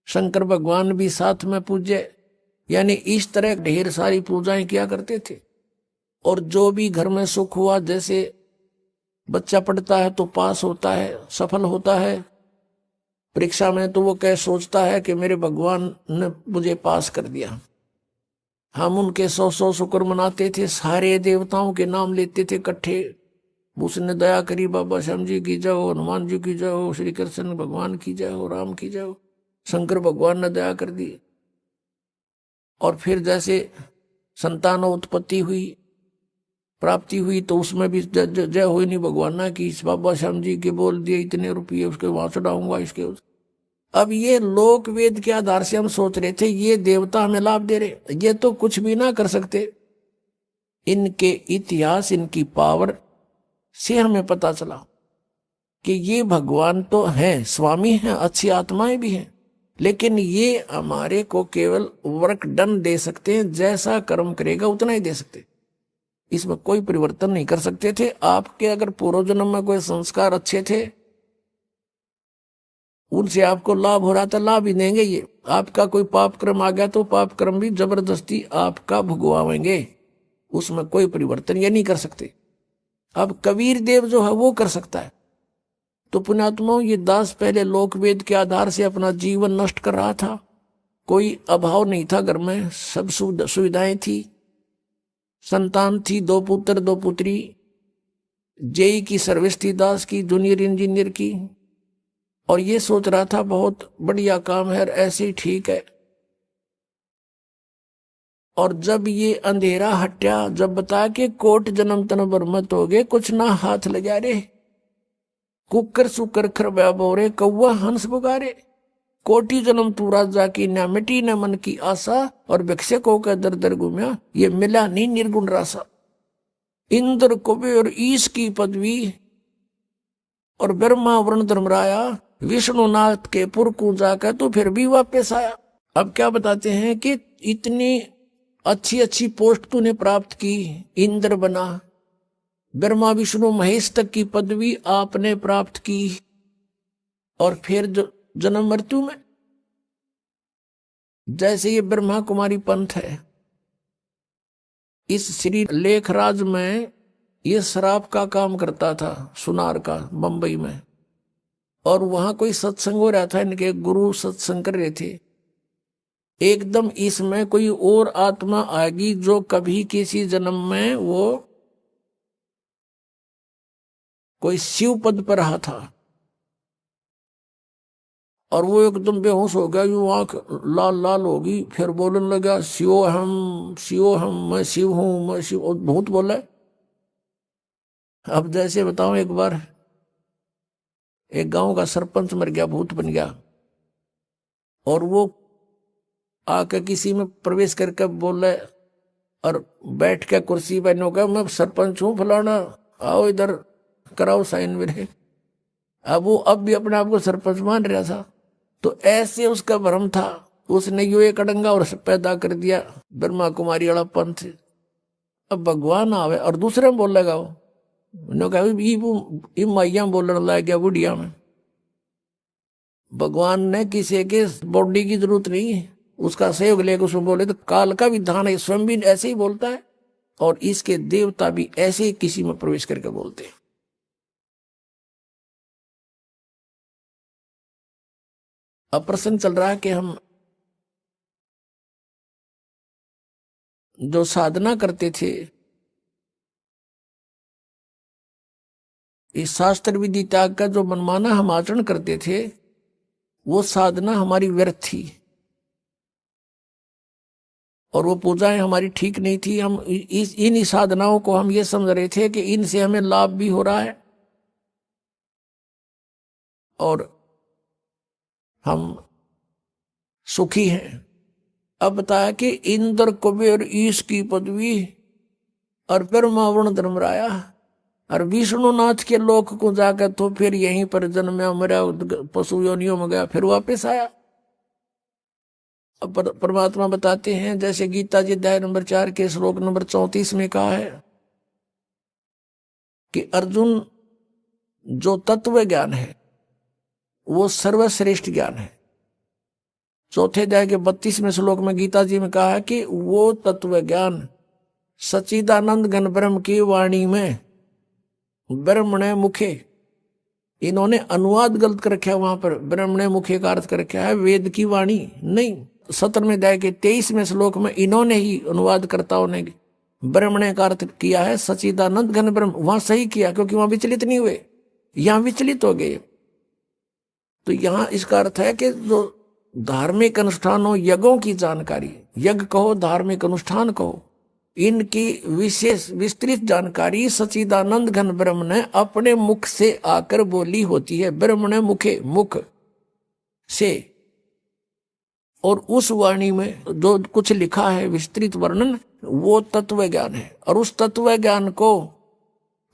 शंकर भगवान भी साथ में पूज्य, यानी इस तरह ढेर सारी पूजाएं किया करते थे। और जो भी घर में सुख हुआ, जैसे बच्चा पढ़ता है तो पास होता है, सफल होता है परीक्षा में, तो वो क्या सोचता है कि मेरे भगवान ने मुझे पास कर दिया। हम उनके 100 शुक्र मनाते थे, सारे देवताओं के नाम लेते थे इकट्ठे, उसने दया करी, बाबा श्याम जी की जय हो, हनुमान जी की जय हो, श्री कृष्ण भगवान की जय हो, राम की जय हो, शंकर भगवान ने दया कर दी। और फिर जैसे संतान उत्पत्ति हुई, प्राप्ति हुई, तो उसमें भी जय हुई नहीं भगवान की, बाबा श्याम जी के बोल दिए इतने रुपये उसके वहां चढ़ाऊंगा इसके। अब ये लोक वेद के आधार से हम सोच रहे थे ये देवता हमें लाभ दे रहे, ये तो कुछ भी ना कर सकते। इनके इतिहास, इनकी पावर से हमें पता चला कि ये भगवान तो हैं, स्वामी हैं, अच्छी आत्माएं भी हैं, लेकिन ये हमारे को केवल वर्क डन दे सकते हैं, जैसा कर्म करेगा उतना ही दे सकते, इसमें कोई परिवर्तन नहीं कर सकते थे। आपके अगर पूर्व जन्म में कोई संस्कार अच्छे थे, उनसे आपको लाभ हो रहा था, लाभ ही देंगे ये। आपका कोई पाप कर्म आ गया तो पाप कर्म भी जबरदस्ती आपका भुगवाएंगे। उसमें कोई परिवर्तन ये नहीं कर सकते। अब कबीर देव जो है वो कर सकता है। तो पुण्यात्माओं, ये दास पहले लोक वेद के आधार से अपना जीवन नष्ट कर रहा था। कोई अभाव नहीं था घर में, सब सुविधाएं थी, संतान थी, 2 पुत्र 2 पुत्री, जेई की सर्विस थी दास की, जूनियर इंजीनियर की, और ये सोच रहा था बहुत बढ़िया काम है, ऐसे ही ठीक है। और जब ये अंधेरा हट्या, जब बता के कोट जन्म तन बरमत हो गए, कुछ ना हाथ लगा रे, कुकर सुकर खरबा बोरे, कौवा हंस बुगारे, कोटि जन्म तू राजा की, न मिटी न मन की आशा, और भिक्षक होकर दर दर घूमया, ये मिला नहीं निर्गुण रासा। इंद्र कुबेर ईश की पदवी, और ब्रह्मा वरुण धर्मराया, विष्णुनाथ के पुर को जाकर तो फिर भी वापस आया। अब क्या बताते हैं कि इतनी अच्छी अच्छी पोस्ट तूने प्राप्त की, इंद्र बना, ब्रह्मा विष्णु महेश तक की पदवी आपने प्राप्त की, और फिर जो जन्म मृत्यु में, जैसे ये ब्रह्मा कुमारी पंथ है, इस श्री लेखराज में ये शराब का काम करता था, सुनार का, बंबई में। और वहां कोई सत्संग हो रहा था, इनके गुरु सत्संग कर रहे थे। एकदम इसमें कोई और आत्मा आएगी जो कभी किसी जन्म में वो कोई शिव पद पर रहा था, और वो एकदम बेहोश हो गया, यूं आंख लाल लाल होगी, फिर बोलने लगा शिव हम, मैं शिव हूं, मैं शिव, और भूत बोला। अब जैसे बताऊं, एक बार एक गांव का सरपंच मर गया, भूत बन गया, और वो आके किसी में प्रवेश करके बोले, और बैठ के कुर्सी पर नो, मैं सरपंच हूं फलाना, आओ इधर कराओ साइन मेरे। अब वो अब भी अपने आप को सरपंच मान रहा था। तो ऐसे उसका भ्रम था, उसने यो एक अड़ंगा और पैदा कर दिया, ब्रह्मा कुमारी वाला पंथ। अब भगवान आवे और दूसरे में बोल लगा, वो माइया बोलने लग गया बुढ़िया में। भगवान ने किसी के बॉडी की जरूरत नहीं है, उसका सहयोग लेकर उसमें बोले। तो काल का विधान है, स्वयं भी ऐसे ही बोलता है, और इसके देवता भी ऐसे ही किसी में प्रवेश करके बोलते हैं। अब प्रश्न चल रहा है कि हम जो साधना करते थे, इस शास्त्र विधि त्याग का जो मनमाना हम आचरण करते थे, वो साधना हमारी व्यर्थ थी, और वो पूजाएं हमारी ठीक नहीं थी। हम इन साधनाओं को हम ये समझ रहे थे कि इनसे हमें लाभ भी हो रहा है, और हम सुखी हैं। अब बताया कि इंद्र कुबेर ईश की पदवी, और ब्रह्मा वरुण धर्मराया, और विष्णुनाथ के लोक को जाकर तो फिर यहीं पर जन्मा, मरा, पशु योनियों में गया, फिर वापस आया। अब परमात्मा बताते हैं, जैसे गीता जी अध्याय नंबर 4 के श्लोक नंबर 34 में कहा है कि अर्जुन, जो तत्व ज्ञान है वो सर्वश्रेष्ठ ज्ञान है। चौथे अध्याय के 32वें श्लोक में गीता जी में कहा है कि वो तत्व ज्ञान सच्चिदानंद घन ब्रह्म की वाणी में ब्रह्मणे मुखे, इन्होंने अनुवाद गलत कर रखा है, वहां पर ब्रह्मणे मुखे का अर्थ कर रखा है वेद की वाणी नहीं। 17वें अध्याय के 23वें श्लोक में इन्होंने ही अनुवादकर्ताओं ने ब्रह्मणे का अर्थ किया है सच्चिदानंद घन ब्रह्म। वहां सही किया, क्योंकि वहां विचलित नहीं हुए, यहां विचलित हो गए। तो यहां इसका अर्थ है कि जो धार्मिक अनुष्ठानों, यज्ञों की जानकारी, यज्ञ कहो धार्मिक अनुष्ठान कहो, इनकी विशेष विस्तृत जानकारी सच्चिदानंद घन ब्रह्म ने अपने मुख से आकर बोली होती है। ब्रह्म ने मुखे, मुख से, और उस वाणी में जो कुछ लिखा है विस्तृत वर्णन, वो तत्व ज्ञान है। और उस तत्व ज्ञान को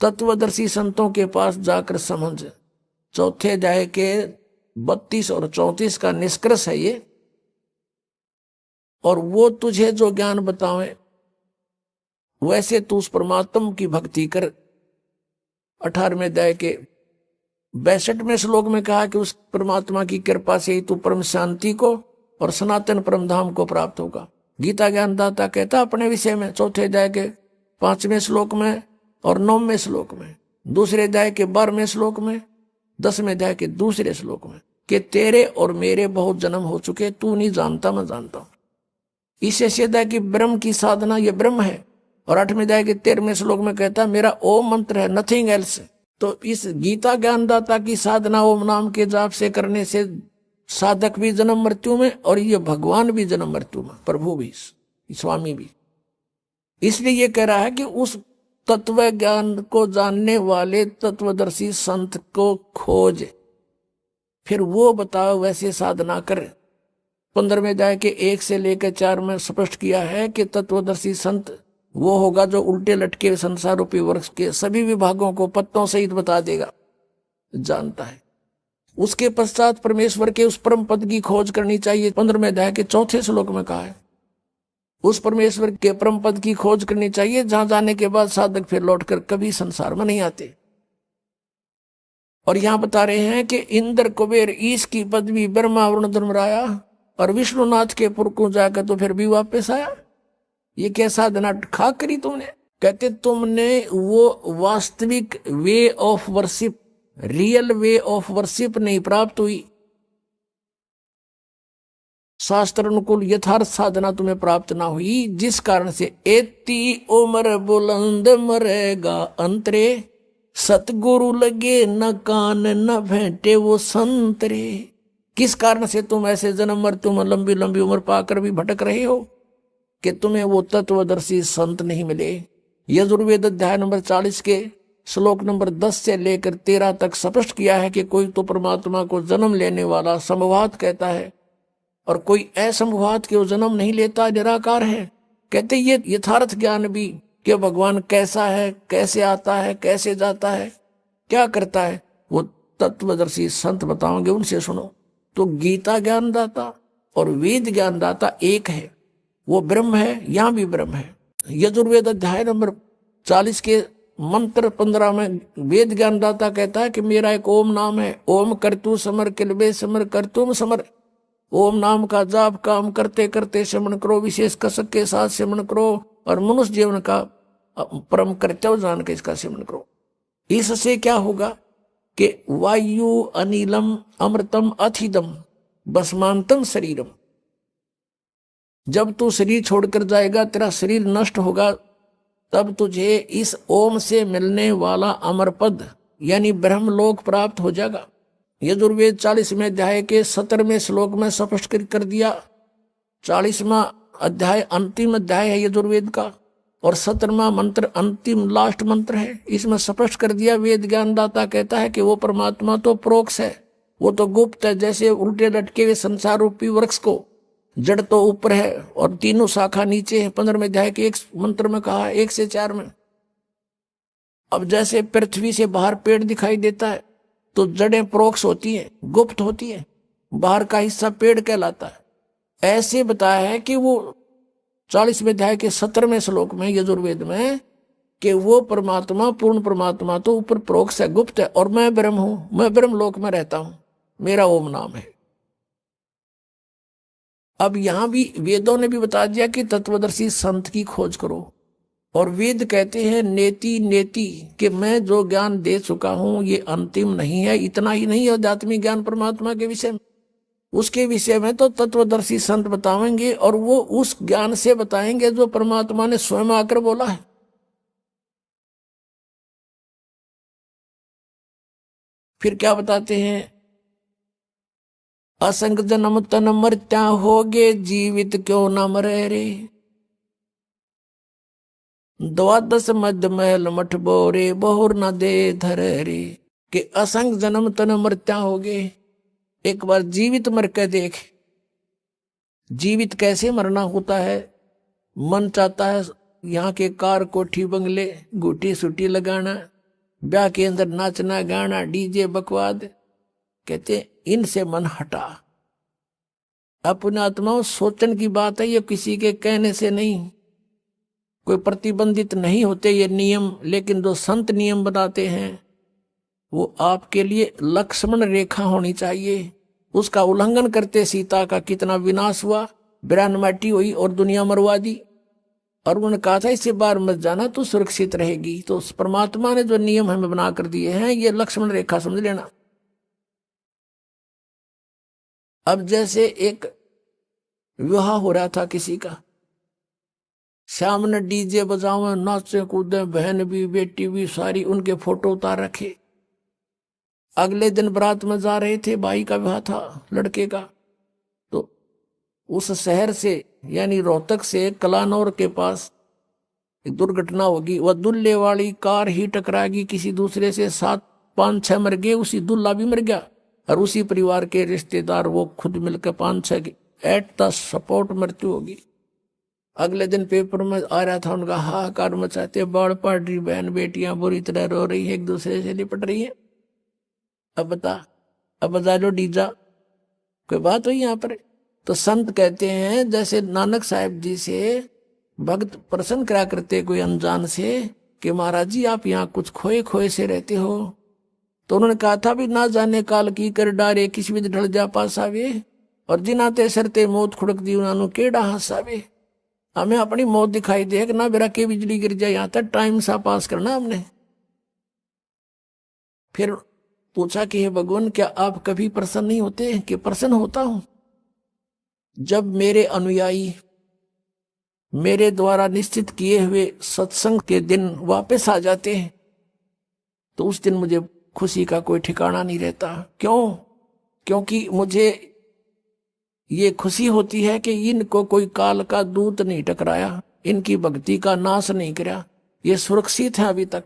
तत्वदर्शी संतों के पास जाकर समझ। चौथे अध्याय के 32 और 34 का निष्कर्ष है ये। और वो तुझे जो ज्ञान बतावे वैसे तू उस परमात्मा की भक्ति कर। 18वें अध्याय के 62वें श्लोक में कहा कि उस परमात्मा की कृपा से ही तू परम शांति को और सनातन परम धाम को प्राप्त होगा। गीता ज्ञानदाता कहता अपने विषय में चौथे अध्याय के 5वें श्लोक में और 9वें श्लोक में, दूसरे अध्याय के 12वें श्लोक में, 10वें अध्याय के दूसरे श्लोक में कि तेरे और मेरे बहुत जन्म हो चुके, तू नहीं जानता मैं जानता हूं। इससे सीधा कि ब्रह्म की साधना ये ब्रह्म है। और 8वें अध्याय के 13वें श्लोक में कहता मेरा ओम मंत्र है, नथिंग एल्स। तो इस गीता ज्ञानदाता की साधना ओम नाम के जाप से करने से साधक भी जन्म मृत्यु में और ये भगवान भी जन्म मृत्यु में, प्रभु भी, स्वामी भी। इसलिए ये कह रहा है कि उस तत्व ज्ञान को जानने वाले तत्वदर्शी संत को खोज, फिर वो बताओ वैसे साधना कर। 15वें अध्याय के 1 से लेकर 4 में स्पष्ट किया है कि तत्वदर्शी संत वो होगा जो उल्टे लटके संसार रूपी वृक्ष के सभी विभागों को पत्तों सहित बता देगा, जानता है। उसके पश्चात परमेश्वर के उस परम पद की खोज करनी चाहिए। 15वें अध्याय के 4 श्लोक में कहा है उस परमेश्वर के परम पद की खोज करनी चाहिए, जहां जाने के बाद साधक फिर लौटकर कभी संसार में नहीं आते। और यहां बता रहे हैं कि इंद्र कुबेर ईश की पदवी ब्रह्मा वरुण धर्मराया और विष्णुनाथ के पुर को जाकर तो फिर भी वापस आया। ये क्या साधना खा करी तुमने? कहते तुमने वो वास्तविक way of worship, real way of worship नहीं प्राप्त हुई, शास्त्र अनुकूल यथार्थ साधना तुम्हें प्राप्त ना हुई, जिस कारण से एती उम्र बुलंद मरेगा अंतरे, सतगुरु लगे न कान न भेंटे वो संतरे। किस कारण से तुम ऐसे जन्म मृत्यु में लंबी लंबी उम्र पाकर भी भटक रहे हो कि तुम्हें वो तत्वदर्शी संत नहीं मिले। यजुर्वेद अध्याय नंबर 40 के श्लोक नंबर 10 से लेकर 13 तक स्पष्ट किया है कि कोई तो परमात्मा को जन्म लेने वाला संभवात कहता है और कोई असंभवात के वो जन्म नहीं लेता, निराकार है। कहते ये यथार्थ ज्ञान भी कि भगवान कैसा है, कैसे आता है, कैसे जाता है, क्या करता है, वो तत्वदर्शी संत बताओगे, उनसे सुनो। तो गीता ज्ञानदाता और वेद ज्ञानदाता एक है, वो ब्रह्म है, यहां भी ब्रह्म है। यजुर्वेद अध्याय नंबर 40 के मंत्र 15 में वेद ज्ञानदाता कहता है कि मेरा एक ओम नाम है, ओम करतु समर किलबे समर करतुम समर। ओम नाम का जाप काम करते करते श्रवण करो, विशेष कसक के साथ श्रवण करो और मनुष्य जीवन का परम कर्तव्य जान के इसका सेवन करो। इससे क्या होगा कि वायु अनिलम अमृतम अथिदम भस्मांतम शरीरम। जब तू शरीर छोड़कर जाएगा, तेरा शरीर नष्ट होगा, तब तुझे इस ओम से मिलने वाला अमर पद यानी ब्रह्मलोक प्राप्त हो जाएगा। यजुर्वेद 40वें अध्याय के 17वें श्लोक में स्पष्ट कर दिया। 40वां अध्याय अंतिम अध्याय है यजुर्वेद का और 17वां मंत्र अंतिम लास्ट मंत्र है। इसमें स्पष्ट कर दिया, वेद ज्ञानदाता कहता है कि वो परमात्मा तो प्रोक्ष है, वो तो गुप्त है। जैसे उल्टे लटके हुए संसार रूपी वृक्ष को जड़ तो ऊपर है और तीनों शाखा नीचे है। 15वें अध्याय के 1 मंत्र में कहा 1 से 4 में। अब जैसे पृथ्वी से बाहर पेड़ दिखाई देता है तो जड़ें प्रोक्ष होती हैं, गुप्त होती है, बाहर का हिस्सा पेड़ कहलाता है। ऐसे बताया है कि वो 40वें अध्याय के 17वें श्लोक में यजुर्वेद में कि वो परमात्मा पूर्ण परमात्मा तो ऊपर प्रोक्ष है, गुप्त है, और मैं ब्रह्म हूं, मैं ब्रह्म लोक में रहता हूं, मेरा ओम नाम है। अब यहां भी वेदों ने भी बता दिया कि तत्वदर्शी संत की खोज करो। और वेद कहते हैं नेति नेति कि मैं जो ज्ञान दे चुका हूं ये अंतिम नहीं है। इतना ही नहीं है आध्यात्मिक ज्ञान परमात्मा के विषय में, उसके विषय में तो तत्वदर्शी संत बताएंगे और वो उस ज्ञान से बताएंगे जो परमात्मा ने स्वयं आकर बोला है। फिर क्या बताते हैं, असंग जन्म तन मर्त्या होगे, जीवित क्यों न मरे रे। 12 मध्य महल मठ बोरे, बहुर न दे धरे रे। कि असंग जन्म तन मर्त्या होगे, एक बार जीवित मर के देख। जीवित कैसे मरना होता है? मन चाहता है यहाँ के कार कोठी बंगले गुटी सुटी लगाना, ब्याह के अंदर नाचना गाना, डीजे बकवाद। कहते इनसे मन हटा। अपने आत्मा सोचन की बात है, ये किसी के कहने से नहीं, कोई प्रतिबंधित नहीं होते ये नियम। लेकिन जो संत नियम बनाते हैं वो आपके लिए लक्ष्मण रेखा होनी चाहिए। उसका उल्लंघन करते सीता का कितना विनाश हुआ, बिरान माटी हुई और दुनिया मरवा दी। और उन्होंने कहा था इससे बाहर मत जाना तो सुरक्षित रहेगी। तो उस परमात्मा ने जो नियम हमें बना कर दिए हैं ये लक्ष्मण रेखा समझ लेना। अब जैसे एक विवाह हो रहा था किसी का, शाम ने डीजे बजावे, नाचे कूदे, बहन भी बेटी भी सारी, उनके फोटो उतार रखे। अगले दिन बारात में जा रहे थे, भाई का विवाह था लड़के का, तो उस शहर से यानी रोहतक से कलानौर के पास एक दुर्घटना होगी। वह दुल्हे वाली कार ही टकराएगी किसी दूसरे से, 7-5-6 मर गए, उसी दुल्हा भी मर गया और उसी परिवार के रिश्तेदार वो खुद मिलकर 5-6 एट द स्पॉट मृत्यु होगी। अगले दिन पेपर में आ रहा था उनका हाहाकार मचाते, बाढ़ पड़ रही, बहन बेटियां बुरी तरह रो रही है, एक दूसरे से लिपट रही है। अब बता लो डीजा, कोई बात हुई यहाँ पर? तो संत कहते हैं जैसे नानक साहब जी से भक्त प्रसन्न करा करते कोई अनजान से कि महाराज जी आप यहाँ कुछ खोए खोए से रहते हो, तो उन्होंने कहा था भी ना जाने काल की कर डारे, किसी भी ढल जा पास आवे, और जिनाते सरते मौत खुड़क दी उन्होंने केड़ा हंसावे। हमें अपनी मौत दिखाई दे ना बेरा के बिजली गिर जाए, यहाँ तक टाइम सा पास करना हमने। फिर पूछा कि हे भगवान क्या आप कभी प्रसन्न नहीं होते? कि प्रसन्न होता हूं जब मेरे अनुयायी मेरे द्वारा निश्चित किए हुए सत्संग के दिन वापस आ जाते हैं, तो उस दिन मुझे खुशी का कोई ठिकाना नहीं रहता। क्यों? क्योंकि मुझे ये खुशी होती है कि इनको कोई काल का दूत नहीं टकराया, इनकी भक्ति का नाश नहीं किया, ये सुरक्षित है अभी तक।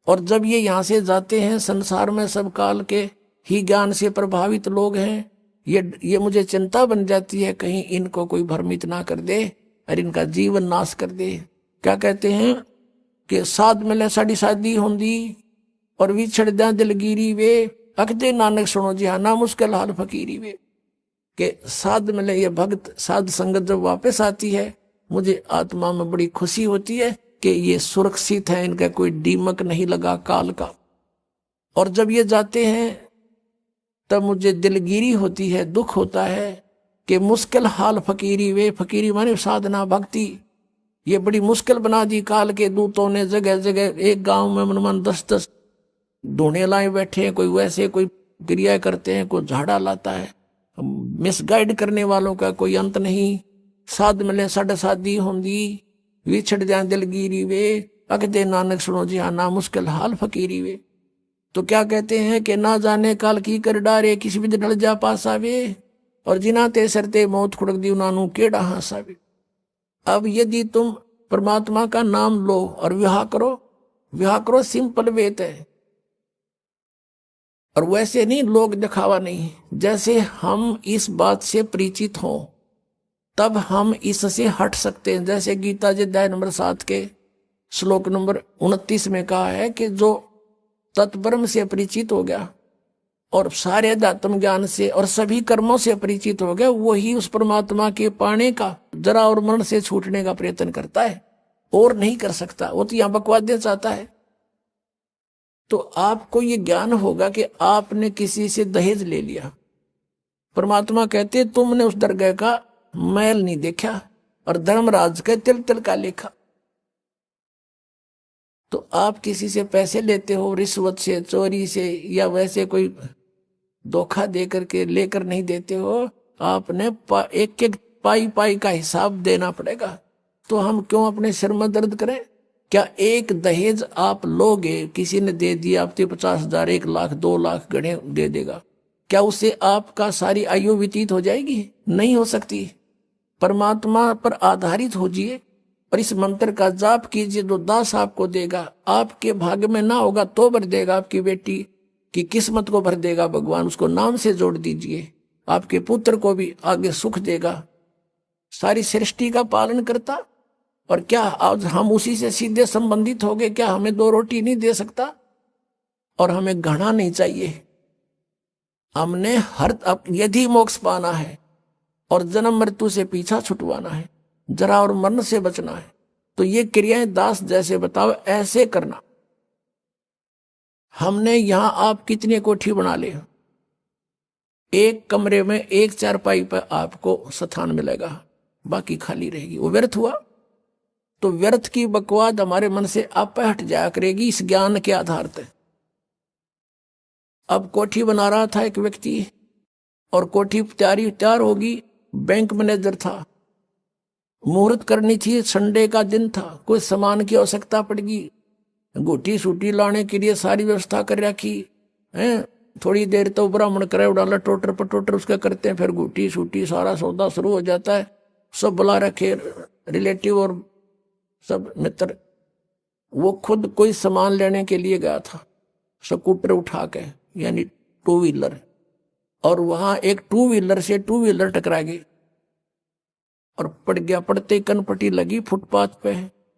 और जब ये यहाँ से जाते हैं, संसार में सब काल के ही ज्ञान से प्रभावित लोग हैं, ये मुझे चिंता बन जाती है कहीं इनको कोई भ्रमित ना कर दे और इनका जीवन नाश कर दे। क्या कहते हैं कि साध मिले साड़ी शादी होंदी और विछड़ दे दिलगिरी वे, अखदे नानक सुनो जी हाँ ना मुश्किल हाल फकीरी वे। कि साध मिले, ये भक्त साध संगत जब वापस आती है, मुझे आत्मा में बड़ी खुशी होती है कि ये सुरक्षित है, इनका कोई दीमक नहीं लगा काल का। और जब ये जाते हैं तब मुझे दिलगिरी होती है, दुख होता है कि मुश्किल हाल फकीरी वे, फकीरी माने साधना भक्ति, ये बड़ी मुश्किल बना दी काल के दूतों ने। जगह जगह एक गांव में मन 10-10 ढूंढे लाए बैठे हैं, कोई वैसे कोई क्रिया करते हैं, कोई झाड़ा लाता है। मिसगाइड करने वालों का कोई अंत नहीं। साध मिले साढ़े शादी होंदी, विछड़ जाए दिलगिरी वे, अकदे नानक सुनो जी हाँ ना मुश्किल हाल फकीरी वे। तो क्या कहते हैं कि ना जाने काल की कर डारे, किसी भी ढल जा पास आवे, और जिनाते सरते मौत खुड़क दी उन्होंने केड़ा हंसावे। अब यदि तुम परमात्मा का नाम लो और विवाह करो सिंपल वेत है, और वैसे नहीं लोग दिखावा नहीं। जैसे हम इस बात से परिचित हों तब हम इससे हट सकते हैं। जैसे गीता जी अध्याय नंबर 7 के श्लोक नंबर 29 में कहा है कि जो तत्ब्रह्म से परिचित हो गया और सारे अध्यात्म ज्ञान से और सभी कर्मों से परिचित हो गया, वही उस परमात्मा के पाने का, जरा और मरण से छूटने का प्रयत्न करता है, और नहीं कर सकता। वो तो यहां बकवास देना चाहता है। तो आपको ये ज्ञान होगा कि आपने किसी से दहेज ले लिया, परमात्मा कहते तुमने उस दरगाह का मैल नहीं देखा और धर्मराज के तिल तिल का लेखा। तो आप किसी से पैसे लेते हो रिश्वत से, चोरी से, या वैसे कोई धोखा दे करके लेकर नहीं देते हो, आपने एक एक पाई का हिसाब देना पड़ेगा। तो हम क्यों अपने सिर में दर्द करें? क्या एक दहेज आप लोगे, किसी ने दे दिया आपके 50,000, 1 लाख, 2 लाख गणे दे देगा, क्या उससे आपका सारी आयु व्यतीत हो जाएगी? नहीं हो सकती। परमात्मा पर आधारित होजिए और इस मंत्र का जाप कीजिए, जो दास आपको देगा। आपके भाग्य में ना होगा तो भर देगा, आपकी बेटी की किस्मत को भर देगा भगवान, उसको नाम से जोड़ दीजिए। आपके पुत्र को भी आगे सुख देगा। सारी सृष्टि का पालन करता, और क्या आज हम उसी से सीधे संबंधित हो गए? क्या हमें 2 रोटी नहीं दे सकता? और हमें घना नहीं चाहिए। हमने यदि मोक्ष पाना है और जन्म मृत्यु से पीछा छुटवाना है, जरा और मरण से बचना है, तो ये क्रियाएं दास जैसे बताओ ऐसे करना। हमने यहां आप कितने कोठी बना ले, एक कमरे में 1 चारपाई पर आपको स्थान मिलेगा, बाकी खाली रहेगी, वो व्यर्थ हुआ। तो व्यर्थ की बकवाद हमारे मन से आपे हट जाया करेगी इस ज्ञान के आधार पर। अब कोठी बना रहा था एक व्यक्ति, और कोठी तैयार होगी। बैंक मैनेजर था, मुहूर्त करनी थी, संडे का दिन था, कोई सामान की आवश्यकता पड़गी, गोटी सूटी लाने के लिए सारी व्यवस्था कर रखी है। थोड़ी देर तो ब्राह्मण करे उड़ाला टोटर पटोटर उसका करते हैं, फिर गोटी सूटी सारा सौदा शुरू हो जाता है। सब बुला रखे रिलेटिव और सब मित्र। वो खुद कोई सामान लेने के लिए गया था स्कूटर उठा के, यानी टू व्हीलर, और वहां एक टू व्हीलर से टू व्हीलर टकरा गई और पड़ गया। पड़ते कनपट्टी लगी फुटपाथ पे,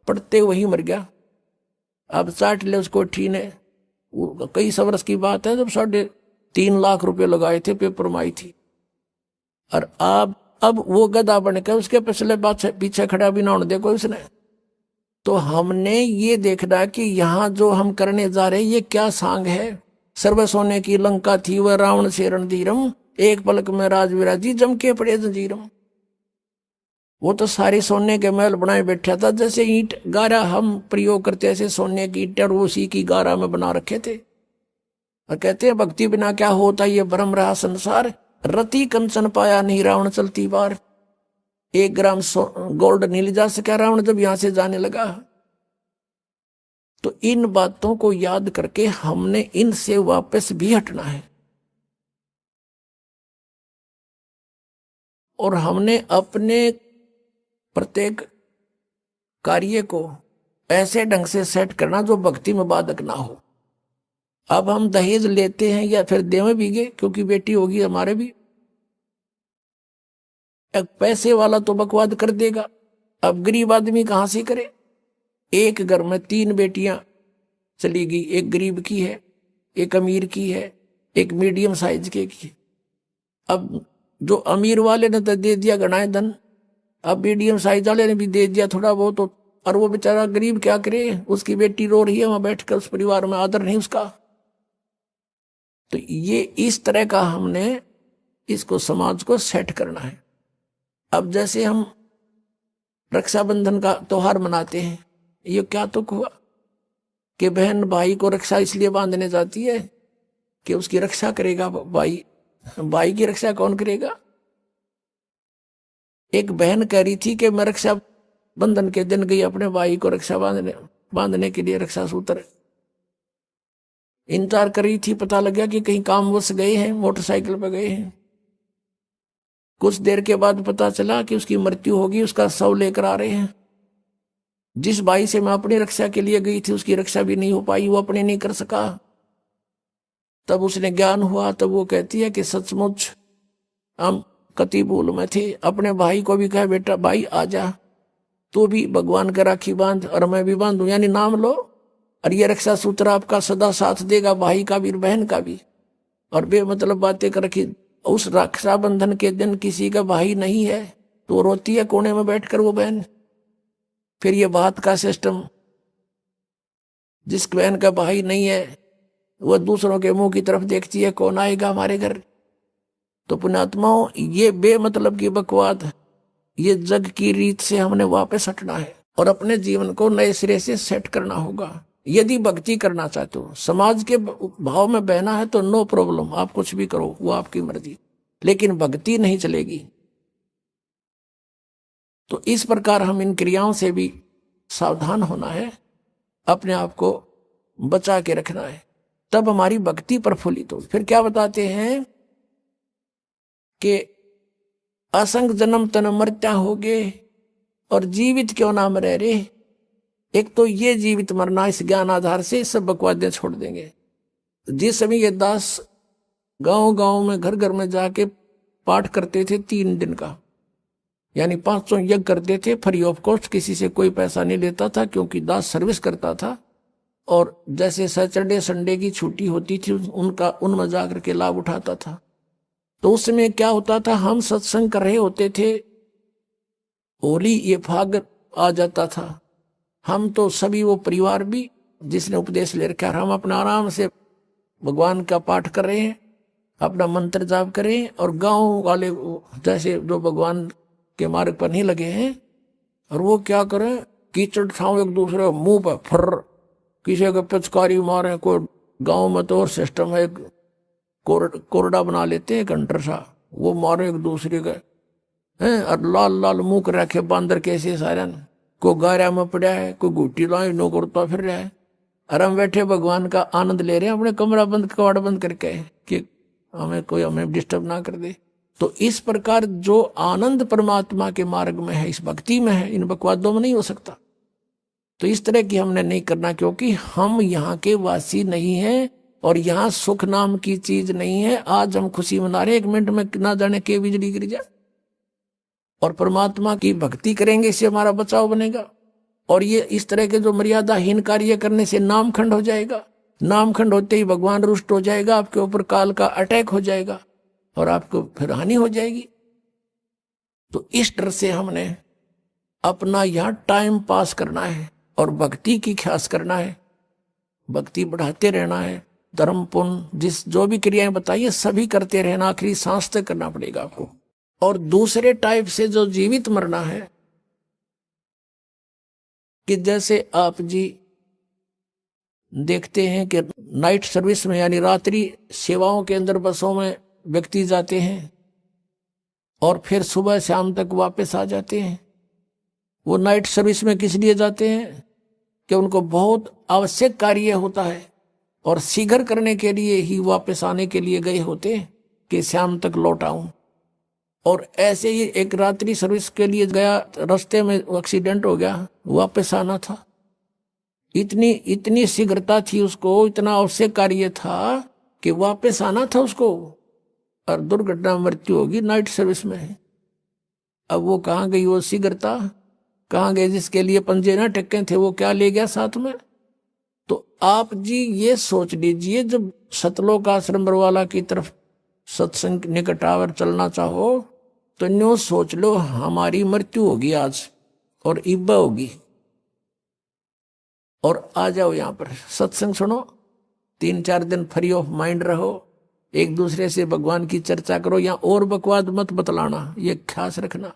पड़ते वही मर गया। अब चाट ले उसको ठी ने। कई वर्ष की बात है जब 3.5 लाख रुपए लगाए थे, पेपर माई थी। और अब वो गधा बन के उसके पिछले पीछे खड़ा भी ना होने दे कोई उसने। तो हमने ये देखना कि यहाँ जो हम करने जा रहे ये क्या सांग है। सर्व सोने की लंका थी वह रावण से रणधीरम, एक पलक में राज विराजी जम के पड़े जंजीरम। वो तो सारे सोने के महल बनाए बैठा था, जैसे ईंट गारा हम प्रयोग करते ऐसे सोने की ईंट और उसी की गारा में बना रखे थे। और कहते हैं भक्ति बिना क्या होता ये भ्रम रहा संसार, रति कंचन पाया नहीं रावण चलती बार। 1 ग्राम गोल्ड नहीं ले जा सका रावण जब यहां से जाने लगा। तो इन बातों को याद करके हमने इनसे वापस भी हटना है, और हमने अपने प्रत्येक कार्य को ऐसे ढंग से सेट करना जो भक्ति में बाधक ना हो। अब हम दहेज लेते हैं या फिर देवे भीगे, क्योंकि बेटी होगी हमारे भी। एक पैसे वाला तो बकवाद कर देगा, अब गरीब आदमी कहां से करे। एक घर में 3 बेटियां चली गई, एक गरीब की है, एक अमीर की है, एक मीडियम साइज की है। अब जो अमीर वाले ने तो दे दिया गणाए धन, अब मीडियम साइज वाले ने भी दे दिया थोड़ा बहुत, और वो बेचारा गरीब क्या करे, उसकी बेटी रो रही है वहां बैठकर, उस परिवार में आदर नहीं उसका। तो ये इस तरह का हमने इसको समाज को सेट करना है। अब जैसे हम रक्षाबंधन का त्योहार मनाते हैं, ये क्या तुक हुआ कि बहन भाई को रक्षा इसलिए बांधने जाती है कि उसकी रक्षा करेगा भाई। भाई की रक्षा कौन करेगा। एक बहन कह रही थी कि मैं रक्षा बंधन के दिन गई अपने भाई को रक्षा बांधने के लिए, रक्षा सूत्र इंतजार कर रही थी। पता लगा कि कहीं कामवश गए हैं, मोटरसाइकिल पर गए हैं। कुछ देर के बाद पता चला कि उसकी मृत्यु होगी, उसका शव लेकर आ रहे हैं। जिस भाई से मैं अपनी रक्षा के लिए गई थी उसकी रक्षा भी नहीं हो पाई, वो अपने नहीं कर सका। तब उसने ज्ञान हुआ, तब वो कहती है कि सचमुच हम कति भूल में थे। अपने भाई को भी कहा बेटा भाई आजा, तू भी भगवान का राखी बांध और मैं भी बांधू, यानी नाम लो, और ये रक्षा सूत्र आपका सदा साथ देगा, भाई का भी बहन का भी। और बेमतलब बातें कर रखी। उस रक्षाबंधन के दिन किसी का भाई नहीं है तो रोती है कोने में बैठकर वो बहन। फिर ये बात का सिस्टम, जिस बहन का भाई नहीं है वह दूसरों के मुंह की तरफ देखती है कौन आएगा हमारे घर। तो पुण्यात्माओं, ये बेमतलब की बकवाद, ये जग की रीत से हमने वापस हटना है और अपने जीवन को नए सिरे से सेट करना होगा। यदि भक्ति करना चाहते हो, समाज के भाव में बहना है तो नो प्रॉब्लम, आप कुछ भी करो, वो आपकी मर्जी, लेकिन भक्ति नहीं चलेगी। तो इस प्रकार हम इन क्रियाओं से भी सावधान होना है, अपने आप को बचा के रखना है, तब हमारी भक्ति प्रफुल्लित हो। फिर क्या बताते हैं कि असंग जन्म तन मरत्या होगे और जीवित क्यों ना मरे रे। एक तो ये जीवित मरना, इस ज्ञान आधार से सब बकवादें छोड़ देंगे। जिस समय ये दास गांव गांव में घर घर में जाके पाठ करते थे 3 दिन का, यानी 500 यज्ञ करते थे फ्री ऑफ कॉस्ट, किसी से कोई पैसा नहीं लेता था, क्योंकि दास सर्विस करता था। और जैसे सैटरडे संडे की छुट्टी होती थी उनमें जाकर के लाभ उठाता था। तो उस समय क्या होता था, हम सत्संग कर रहे होते थे, होली ये फाग आ जाता था, हम तो सभी वो परिवार भी जिसने उपदेश ले रखा, हम अपना आराम से भगवान का पाठ कर रहे हैं, अपना मंत्र जाप करें, और गांव वाले जैसे जो भगवान के मार्ग पर नहीं लगे हैं, और वो क्या करें, कीचड़ ठाव एक दूसरे को मुंह पर फर, किसी के पिचकारी मारे। कोई गांव में तो और सिस्टम है, कोरडा बना लेते हैं घंटर सा, वो मारे एक दूसरे के हैं, और लाल लाल मुंह कर रखे बांदर कैसे सारे। कोई गारा में पड़ा है, कोई घुट्टी लाई नो करता फिर रहा है, और हम बैठे भगवान का आनंद ले रहे हैं अपने कमरा बंद कवाड़ बंद करके कि हमें डिस्टर्ब ना कर दे। तो इस प्रकार जो आनंद परमात्मा के मार्ग में है, इस भक्ति में है, इन बकवादों में नहीं हो सकता। तो इस तरह की हमने नहीं करना, क्योंकि हम यहाँ के वासी नहीं हैं और यहाँ सुख नाम की चीज नहीं है। आज हम खुशी मना रहे, 1 मिनट में ना जाने के बिजली गिर जाए। और परमात्मा की भक्ति करेंगे, इससे हमारा बचाव बनेगा। और ये इस तरह के जो मर्यादाहीन कार्य करने से नामखंड हो जाएगा। नामखंड होते ही भगवान रुष्ट हो जाएगा, आपके ऊपर काल का अटैक हो जाएगा और आपको फिर हानि हो जाएगी। तो इस डर से हमने अपना यहाँ टाइम पास करना है और भक्ति की ख्यास करना है, भक्ति बढ़ाते रहना है। धर्म पुण्य जो भी क्रियाएं बताइए सभी करते रहना, आखिरी सांस तक करना पड़ेगा आपको। और दूसरे टाइप से जो जीवित मरना है, कि जैसे आप जी देखते हैं कि नाइट सर्विस में यानी रात्रि सेवाओं के अंदर बसों में व्यक्ति जाते हैं और फिर सुबह शाम तक वापस आ जाते हैं। वो नाइट सर्विस में किस लिए जाते हैं कि उनको बहुत आवश्यक कार्य होता है और शीघ्र करने के लिए ही वापस आने के लिए गए होते हैं कि शाम तक लौट आऊं। और ऐसे ही एक रात्रि सर्विस के लिए गया, रास्ते में एक्सीडेंट हो गया, वापस आना था। इतनी शीघ्रता थी उसको, इतना आवश्यक कार्य था कि वापस आना था उसको, और दुर्घटना मृत्यु होगी नाइट सर्विस में। अब वो कहाँ गई वो शीघ्रता, कहाँ गए जिसके लिए पंजे ना टक्के थे, वो क्या ले गया साथ में। तो आप जी ये सोच लीजिए, जब सतलोक आश्रम बरवाला की तरफ सत्संग निकटावर चलना चाहो तो न्यू सोच लो हमारी मृत्यु होगी आज और इब्बा होगी, और आ जाओ यहाँ पर सत्संग सुनो, 3-4 दिन फ्री ऑफ माइंड रहो, एक दूसरे से भगवान की चर्चा करो, या और बकवाद मत बतलाना, ये खास रखना।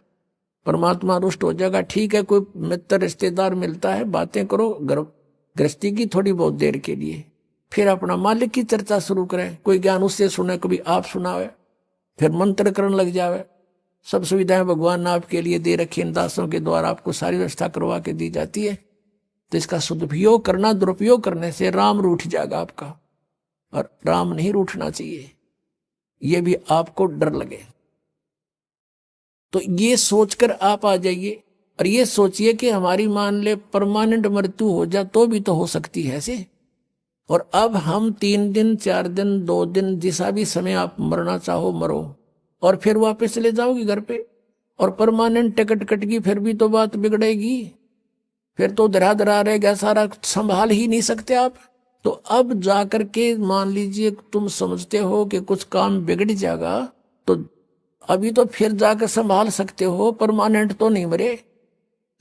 परमात्मा रुष्ट हो जाएगा। ठीक है, कोई मित्र रिश्तेदार मिलता है, बातें करो गृहस्थी की थोड़ी बहुत देर के लिए, फिर अपना मालिक की चर्चा शुरू करें। कोई ज्ञान उससे सुने, कभी आप सुनावे, फिर मंत्र करण लग जावे। सब सुविधाएं भगवान ने आपके लिए दे रखी, इन दासों के द्वारा आपको सारी व्यवस्था करवा के दी जाती है। तो इसका सदुपयोग करना, दुरुपयोग करने से राम रूठ जाएगा आपका, और राम नहीं रूठना चाहिए, ये भी आपको डर लगे। तो ये सोचकर आप आ जाइए और ये सोचिए कि हमारी मान ले परमानेंट मृत्यु हो जाए तो भी तो हो सकती है ऐसे। और अब हम 3 दिन 4 दिन 2 दिन जिसा भी समय आप मरना चाहो मरो, और फिर वापस चले जाओगे घर पे, और परमानेंट टिकट कटेगी, फिर भी तो बात बिगड़ेगी, फिर तो धरा धरा रहेगा, सारा संभाल ही नहीं सकते आप। तो अब जाकर के मान लीजिए तुम समझते हो कि कुछ काम बिगड़ जाएगा, तो अभी तो फिर जाकर संभाल सकते हो, परमानेंट तो नहीं मरे।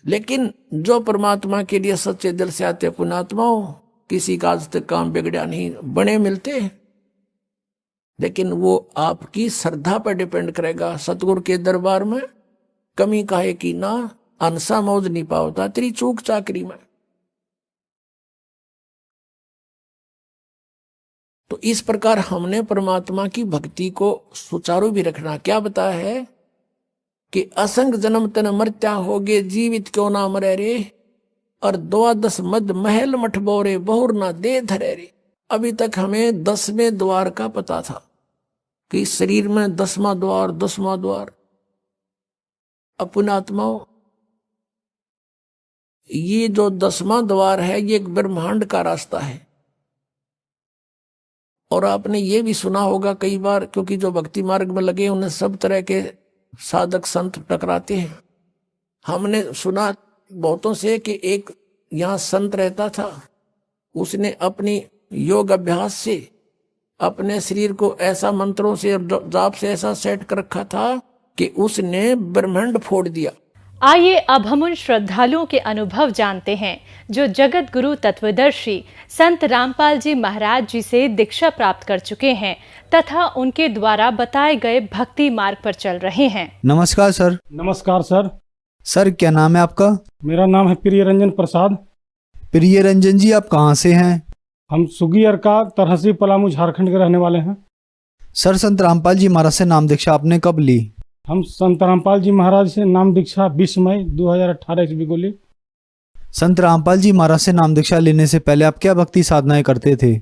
लेकिन जो परमात्मा के लिए सच्चे दिल से आते पुण्यात्माओं, किसी का आज तक काम बिगड़ा नहीं, बने मिलते हैं। लेकिन वो आपकी श्रद्धा पर डिपेंड करेगा। सतगुरु के दरबार में कमी काहे की ना, अनसा मौज नहीं पावता तेरी चूक चाकरी में। तो इस प्रकार हमने परमात्मा की भक्ति को सुचारू भी रखना। क्या बताया है कि असंग जन्म तन मर्त्या होगे, जीवित क्यों ना मरे रे, और 12 मद महल मठ बोरे, बहुर ना दे धरे रे। अभी तक हमें 10वें द्वार का पता था कि शरीर में 10वां द्वार 10वां द्वार। पुण्यात्माओं, ये जो 10वां द्वार है ये एक ब्रह्मांड का रास्ता है। और आपने ये भी सुना होगा कई बार, क्योंकि जो भक्ति मार्ग में लगे उन्हें सब तरह के साधक संत टकराते हैं। हमने सुना बहुतों से कि एक यहाँ संत रहता था, उसने अपनी योग अभ्यास से अपने शरीर को ऐसा मंत्रों से जाप से ऐसा सेट कर रखा था कि उसने ब्रह्मांड फोड़ दिया। आइए अब हम उन श्रद्धालुओं के अनुभव जानते हैं जो जगत गुरु तत्वदर्शी संत रामपाल जी महाराज जी से दीक्षा प्राप्त कर चुके हैं तथा उनके द्वारा बताए गए भक्ति मार्ग पर चल रहे हैं। नमस्कार सर। नमस्कार सर। सर क्या नाम है आपका? मेरा नाम है प्रिय रंजन प्रसाद। प्रिय रंजन जी, आप कहाँ से हैं? हम सुगियर का तरहसी पलामू झारखंड के रहने वाले हैं। सर, संत रामपाल जी महाराज से नाम दीक्षा आपने कब ली? हम संत रामपाल जी महाराज से नाम दीक्षा 20 मई 2018 ईस्वी को ली। संत रामपाल जी महाराज से नाम दीक्षा लेने से पहले आप क्या भक्ति साधनाएं करते थे?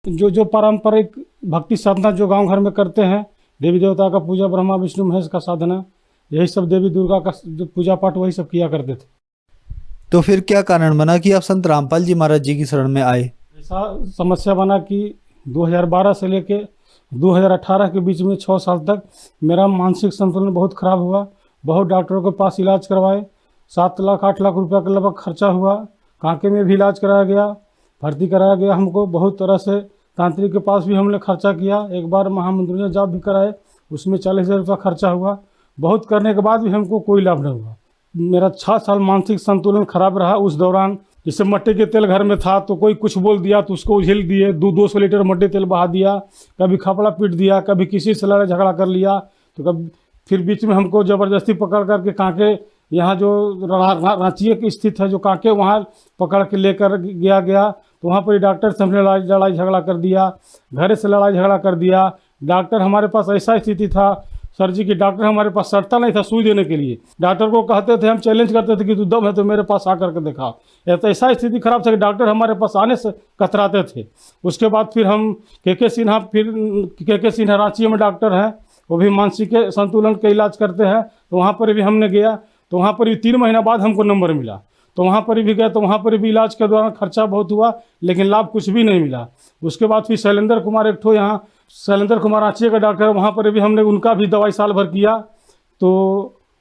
जो पारंपरिक भक्ति साधना जो गांव घर में करते हैं, देवी देवता का पूजा, ब्रह्मा विष्णु महेश का साधना, यही सब, देवी दुर्गा का जो पूजा पाठ, वही सब किया करते थे। तो फिर क्या कारण बना कि आप संत रामपाल जी महाराज जी की शरण में आए? ऐसा समस्या बना कि 2012 से लेके 2018 के बीच में 6 साल तक मेरा मानसिक संतुलन बहुत खराब हुआ। बहुत डॉक्टरों के पास इलाज करवाए, 7 लाख 8 लाख रुपया के लगभग खर्चा हुआ। कांके में भी इलाज कराया गया, भर्ती कराया गया हमको। बहुत तरह से तांत्रिक के पास भी हमने खर्चा किया। एक बार महामंत्रियों जाप भी कराए, उसमें 40,000 रुपया खर्चा हुआ। बहुत करने के बाद भी हमको कोई लाभ नहीं हुआ। मेरा 6 साल मानसिक संतुलन खराब रहा। उस दौरान जैसे मट्टी के तेल घर में था तो कोई कुछ बोल दिया तो उसको उझिल दिए, 200 लीटर मट्टी तेल बहा दिया, कभी खपड़ा पीट दिया, कभी किसी से लड़ाई झगड़ा कर लिया। तो कभी फिर बीच में हमको ज़बरदस्ती पकड़ करके कांके, यहाँ जो रांची की स्थित है जो कांके, वहाँ पकड़ के लेकर गया तो वहाँ पर डॉक्टर से हमने लड़ाई झगड़ा कर दिया, घर से लड़ाई झगड़ा कर दिया। डॉक्टर हमारे पास ऐसा स्थिति था सर जी कि डॉक्टर हमारे पास सटता नहीं था सुई देने के लिए। डॉक्टर को कहते थे, हम चैलेंज करते थे कि तू दम है तो मेरे पास आकर के दिखा। तो ऐसा स्थिति खराब था कि डॉक्टर हमारे पास आने से कतराते थे। उसके बाद फिर हम के सिन्हा रांची में डॉक्टर हैं, वो भी मानसिक संतुलन के इलाज करते हैं। तो वहाँ पर भी हमने गया, तो वहाँ पर भी 3 महीना बाद हमको नंबर मिला। तो वहाँ पर भी गए, तो वहाँ पर भी इलाज के दौरान खर्चा बहुत हुआ, लेकिन लाभ कुछ भी नहीं मिला। उसके बाद फिर शैलेंद्र कुमार, एक ठो यहाँ शैलेंद्र कुमार रांची का डॉक्टर, वहाँ पर भी हमने उनका भी दवाई साल भर किया। तो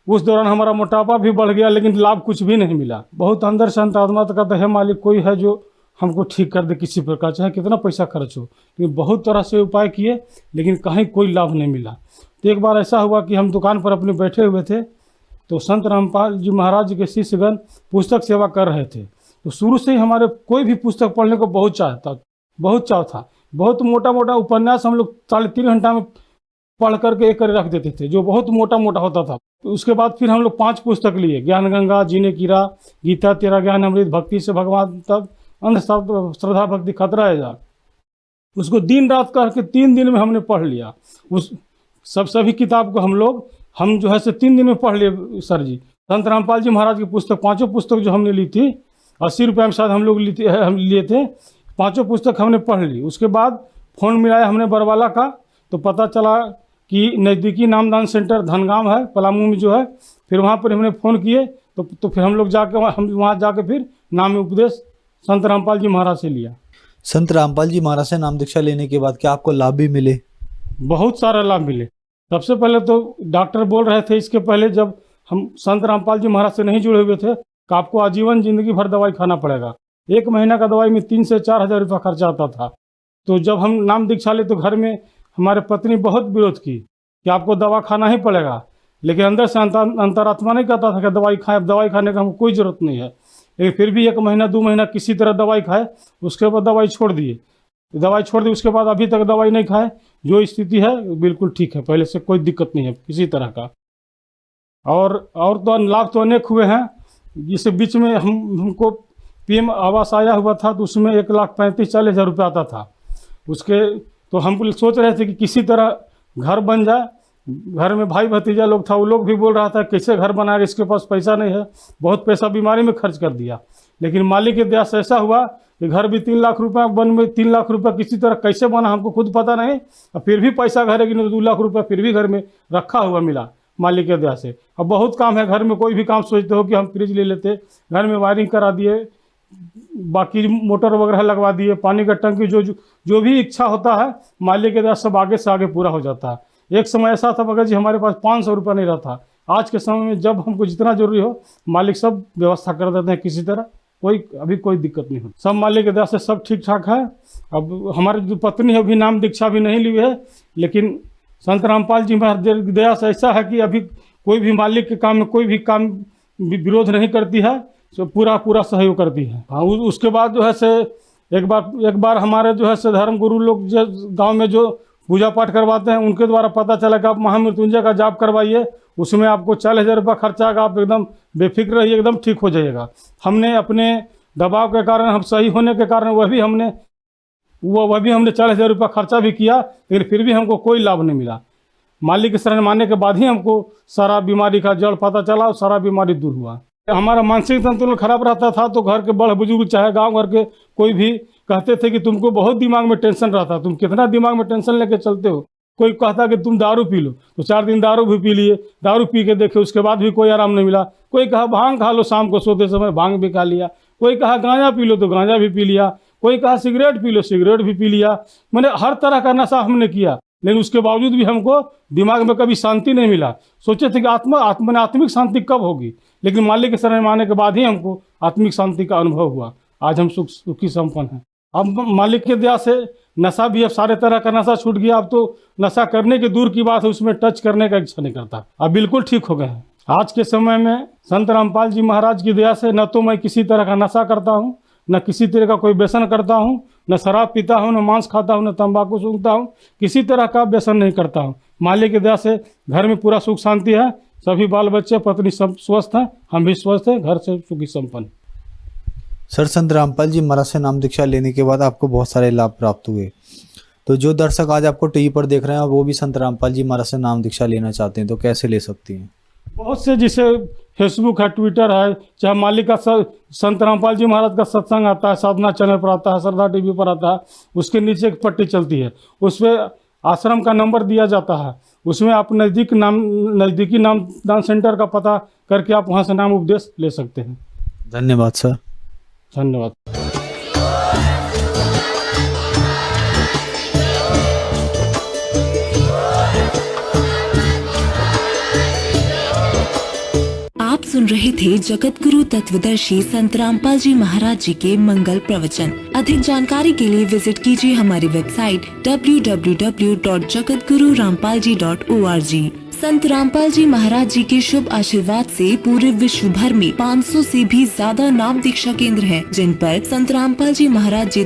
उस दौरान हमारा मोटापा भी बढ़ गया, लेकिन लाभ कुछ भी नहीं मिला। बहुत अंदर से अंतरात्मा तक कहते हैं मालिक कोई है जो हमको ठीक कर दे किसी प्रकार, चाहे कितना पैसा खर्च हो। लेकिन बहुत तरह से उपाय किए, लेकिन कहीं कोई लाभ नहीं मिला। तो एक बार ऐसा हुआ कि हम दुकान पर अपने बैठे हुए थे, तो संत रामपाल जी महाराज जी के शिष्यगण पुस्तक सेवा कर रहे थे। तो शुरू से ही हमारे कोई भी पुस्तक पढ़ने को बहुत चाव था। बहुत मोटा उपन्यास हम लोग 3.5 घंटा में पढ़ करके एक रख देते थे, जो बहुत मोटा होता था। तो उसके बाद फिर हम लोग 5 पुस्तक लिए, ज्ञान गंगा, जीने की राह, गीता, तेरा ज्ञान अमृत, भक्ति से भगवान तक, अंध श्रद्धा भक्ति खतरा है जा। उसको दिन रात करके 3 दिन में हमने पढ़ लिया। उस सभी किताब को हम जो है से 3 दिन में पढ़ लिए सर जी। संत रामपाल जी महाराज की पुस्तक, 5 पुस्तक जो हमने ली थी, 80 रुपये में शायद हम लिए थे, 5 पुस्तक हमने पढ़ ली। उसके बाद फ़ोन मिलाया हमने बरवाला का, तो पता चला कि नज़दीकी नामदान सेंटर धनगाम है, पलामू में जो है। फिर वहाँ पर हमने फ़ोन किए, तो फिर हम लोग वहाँ जाके फिर नाम उपदेश संत रामपाल जी महाराज से लिया। संत रामपाल जी महाराज से नाम दीक्षा लेने के बाद क्या आपको लाभ भी मिले? बहुत सारा लाभ मिले। सबसे पहले तो डॉक्टर बोल रहे थे इसके पहले, जब हम संत रामपाल जी महाराज से नहीं जुड़े हुए थे, कि आपको आजीवन जिंदगी भर दवाई खाना पड़ेगा। 1 महीना का दवाई में 3 से 4 हज़ार रुपया खर्चा आता था। तो जब हम नाम दीक्षा ले तो घर में हमारे पत्नी बहुत विरोध की कि आपको दवा खाना ही पड़ेगा, लेकिन अंदर से अंतरात्मा नहीं कहता था कि दवाई खाएं, अब दवाई खाने का हमको कोई ज़रूरत नहीं है। लेकिन फिर भी 1 महीना 2 महीना किसी तरह दवाई खाए, उसके बाद दवाई छोड़ दी। उसके बाद अभी तक दवाई नहीं खाए। जो स्थिति है बिल्कुल ठीक है, पहले से कोई दिक्कत नहीं है किसी तरह का। और तो लाभ तो अनेक हुए हैं। जिससे बीच में हमको PM आवास आया हुआ था, तो उसमें 1,35,40,000 रुपया आता था। तो हम सोच रहे थे कि किसी तरह घर बन जाए। घर में भाई भतीजा लोग था, वो लोग भी बोल रहा था कैसे घर बनाएगा, इसके पास पैसा नहीं है। बहुत पैसा बीमारी में खर्च कर दिया। लेकिन मालिक के दया से ऐसा हुआ कि घर भी 3 लाख रुपया में 3 लाख रुपया किसी तरह कैसे बना हमको खुद पता नहीं। और फिर भी पैसा घर है 2 लाख रुपया फिर भी घर में रखा हुआ मिला मालिक के दया से। अब बहुत काम है घर में, कोई भी काम सोचते हो कि हम फ्रिज ले लेते, घर में वायरिंग करा दिए, बाकी मोटर वगैरह लगवा दिए, पानी का टंकी, जो भी इच्छा होता है मालिक के दया सब आगे से आगे पूरा हो जाता है। एक समय ऐसा था भगत जी हमारे पास 500 रुपया नहीं रहता। आज के समय में जब हमको जितना जरूरी हो मालिक सब व्यवस्था कर देते हैं, किसी तरह अभी कोई दिक्कत नहीं होती। सब मालिक के दया से सब ठीक ठाक है। अब हमारी जो पत्नी है अभी नाम दीक्षा भी नहीं ली है, लेकिन संत रामपाल जी महाराज की दया से ऐसा है कि अभी कोई भी मालिक के काम में कोई भी काम विरोध नहीं करती है, तो पूरा सहयोग करती है। हाँ, उसके बाद जो है से एक बार हमारे जो है से धर्म गुरु लोग जो गाँव में जो पूजा पाठ करवाते हैं। उनके द्वारा पता चला कि आप महामृत्युंजय का जाप करवाइए, उसमें आपको 40,000 रुपये खर्चा आएगा, आप एकदम बेफिक्र रहिए, एकदम ठीक हो जाइएगा। हमने अपने दबाव के कारण, हम सही होने के कारण वह भी हमने 40,000 रुपये खर्चा भी किया, लेकिन फिर भी हमको कोई लाभ नहीं मिला। मालिक की शरण मानने के बाद ही हमको सारा बीमारी का जड़ पता चला और सारा बीमारी दूर हुआ। हमारा मानसिक संतुलन खराब रहता था तो घर के बड़े बुजुर्ग चाहे गांव घर के कोई भी कहते थे कि तुमको बहुत दिमाग में टेंशन रहता, तुम कितना दिमाग में टेंशन लेके चलते हो। कोई कहता कि तुम दारू पी लो, तो 4 दिन दारू भी पी लिए, दारू पी के देखे, उसके बाद भी कोई आराम नहीं मिला। कोई कहा भांग खा लो, शाम को सोते समय भांग भी खा लिया। कोई कहा गांजा पी लो, तो गांजा भी पी लिया। कोई कहा सिगरेट पी लो, सिगरेट भी पी लिया। मैंने हर तरह का नशा हमने किया, लेकिन उसके बावजूद भी हमको दिमाग में कभी शांति नहीं मिला। सोचे थे कि आत्मिक शांति कब होगी, लेकिन मालिक के शरण में आने के बाद ही हमको आत्मिक शांति का अनुभव हुआ। आज हम सुखी संपन्न हैं। अब मालिक के दया से नशा भी, अब सारे तरह का नशा छूट गया। अब तो नशा करने की दूर की बात है, उसमें टच करने का इच्छा नहीं करता। अब बिल्कुल ठीक हो गए हैं। आज के समय में संत रामपाल जी महाराज की दया से न तो मैं किसी तरह का नशा करता हूँ, न किसी तरह का कोई व्यसन करता हूँ, न शराब पीता हूँ, न मांस खाता हूँ, न तंबाकू सूंघता हूँ, किसी तरह का व्यसन नहीं करता हूँ। मालिक की दया से घर में पूरा सुख शांति है। सभी बाल बच्चे पत्नी सब स्वस्थ हैं, हम भी स्वस्थ हैं, घर से सुखी संपन्न। सर, संत रामपाल जी महाराज से नाम दीक्षा लेने के बाद आपको बहुत सारे लाभ प्राप्त हुए, तो जो दर्शक आज आपको टीवी पर देख रहे हैं वो भी संत रामपाल जी महाराज से नाम दीक्षा लेना चाहते हैं, तो कैसे ले सकती हैं? बहुत से, जिसे फेसबुक है, ट्विटर है, चाहे मालिक का संत रामपाल जी महाराज का सत्संग आता है, साधना चैनल पर आता है, श्रद्धा टीवी पर आता है, उसके नीचे एक पट्टी चलती है, उसमें आश्रम का नंबर दिया जाता है। उसमें आप नज़दीकी नामदान सेंटर का पता करके आप वहाँ से नाम उपदेश ले सकते हैं। धन्यवाद सर। धन्यवाद। आप सुन रहे थे जगत गुरु तत्वदर्शी संत रामपाल जी महाराज जी के मंगल प्रवचन। अधिक जानकारी के लिए विजिट कीजिए हमारी वेबसाइट www.jagatgururampalji.org। संत रामपाल जी महाराज जी के शुभ आशीर्वाद से पूरे विश्व भर में 500 से भी ज्यादा नाम दीक्षा केंद्र हैं, जिन पर संत रामपाल जी महाराज जी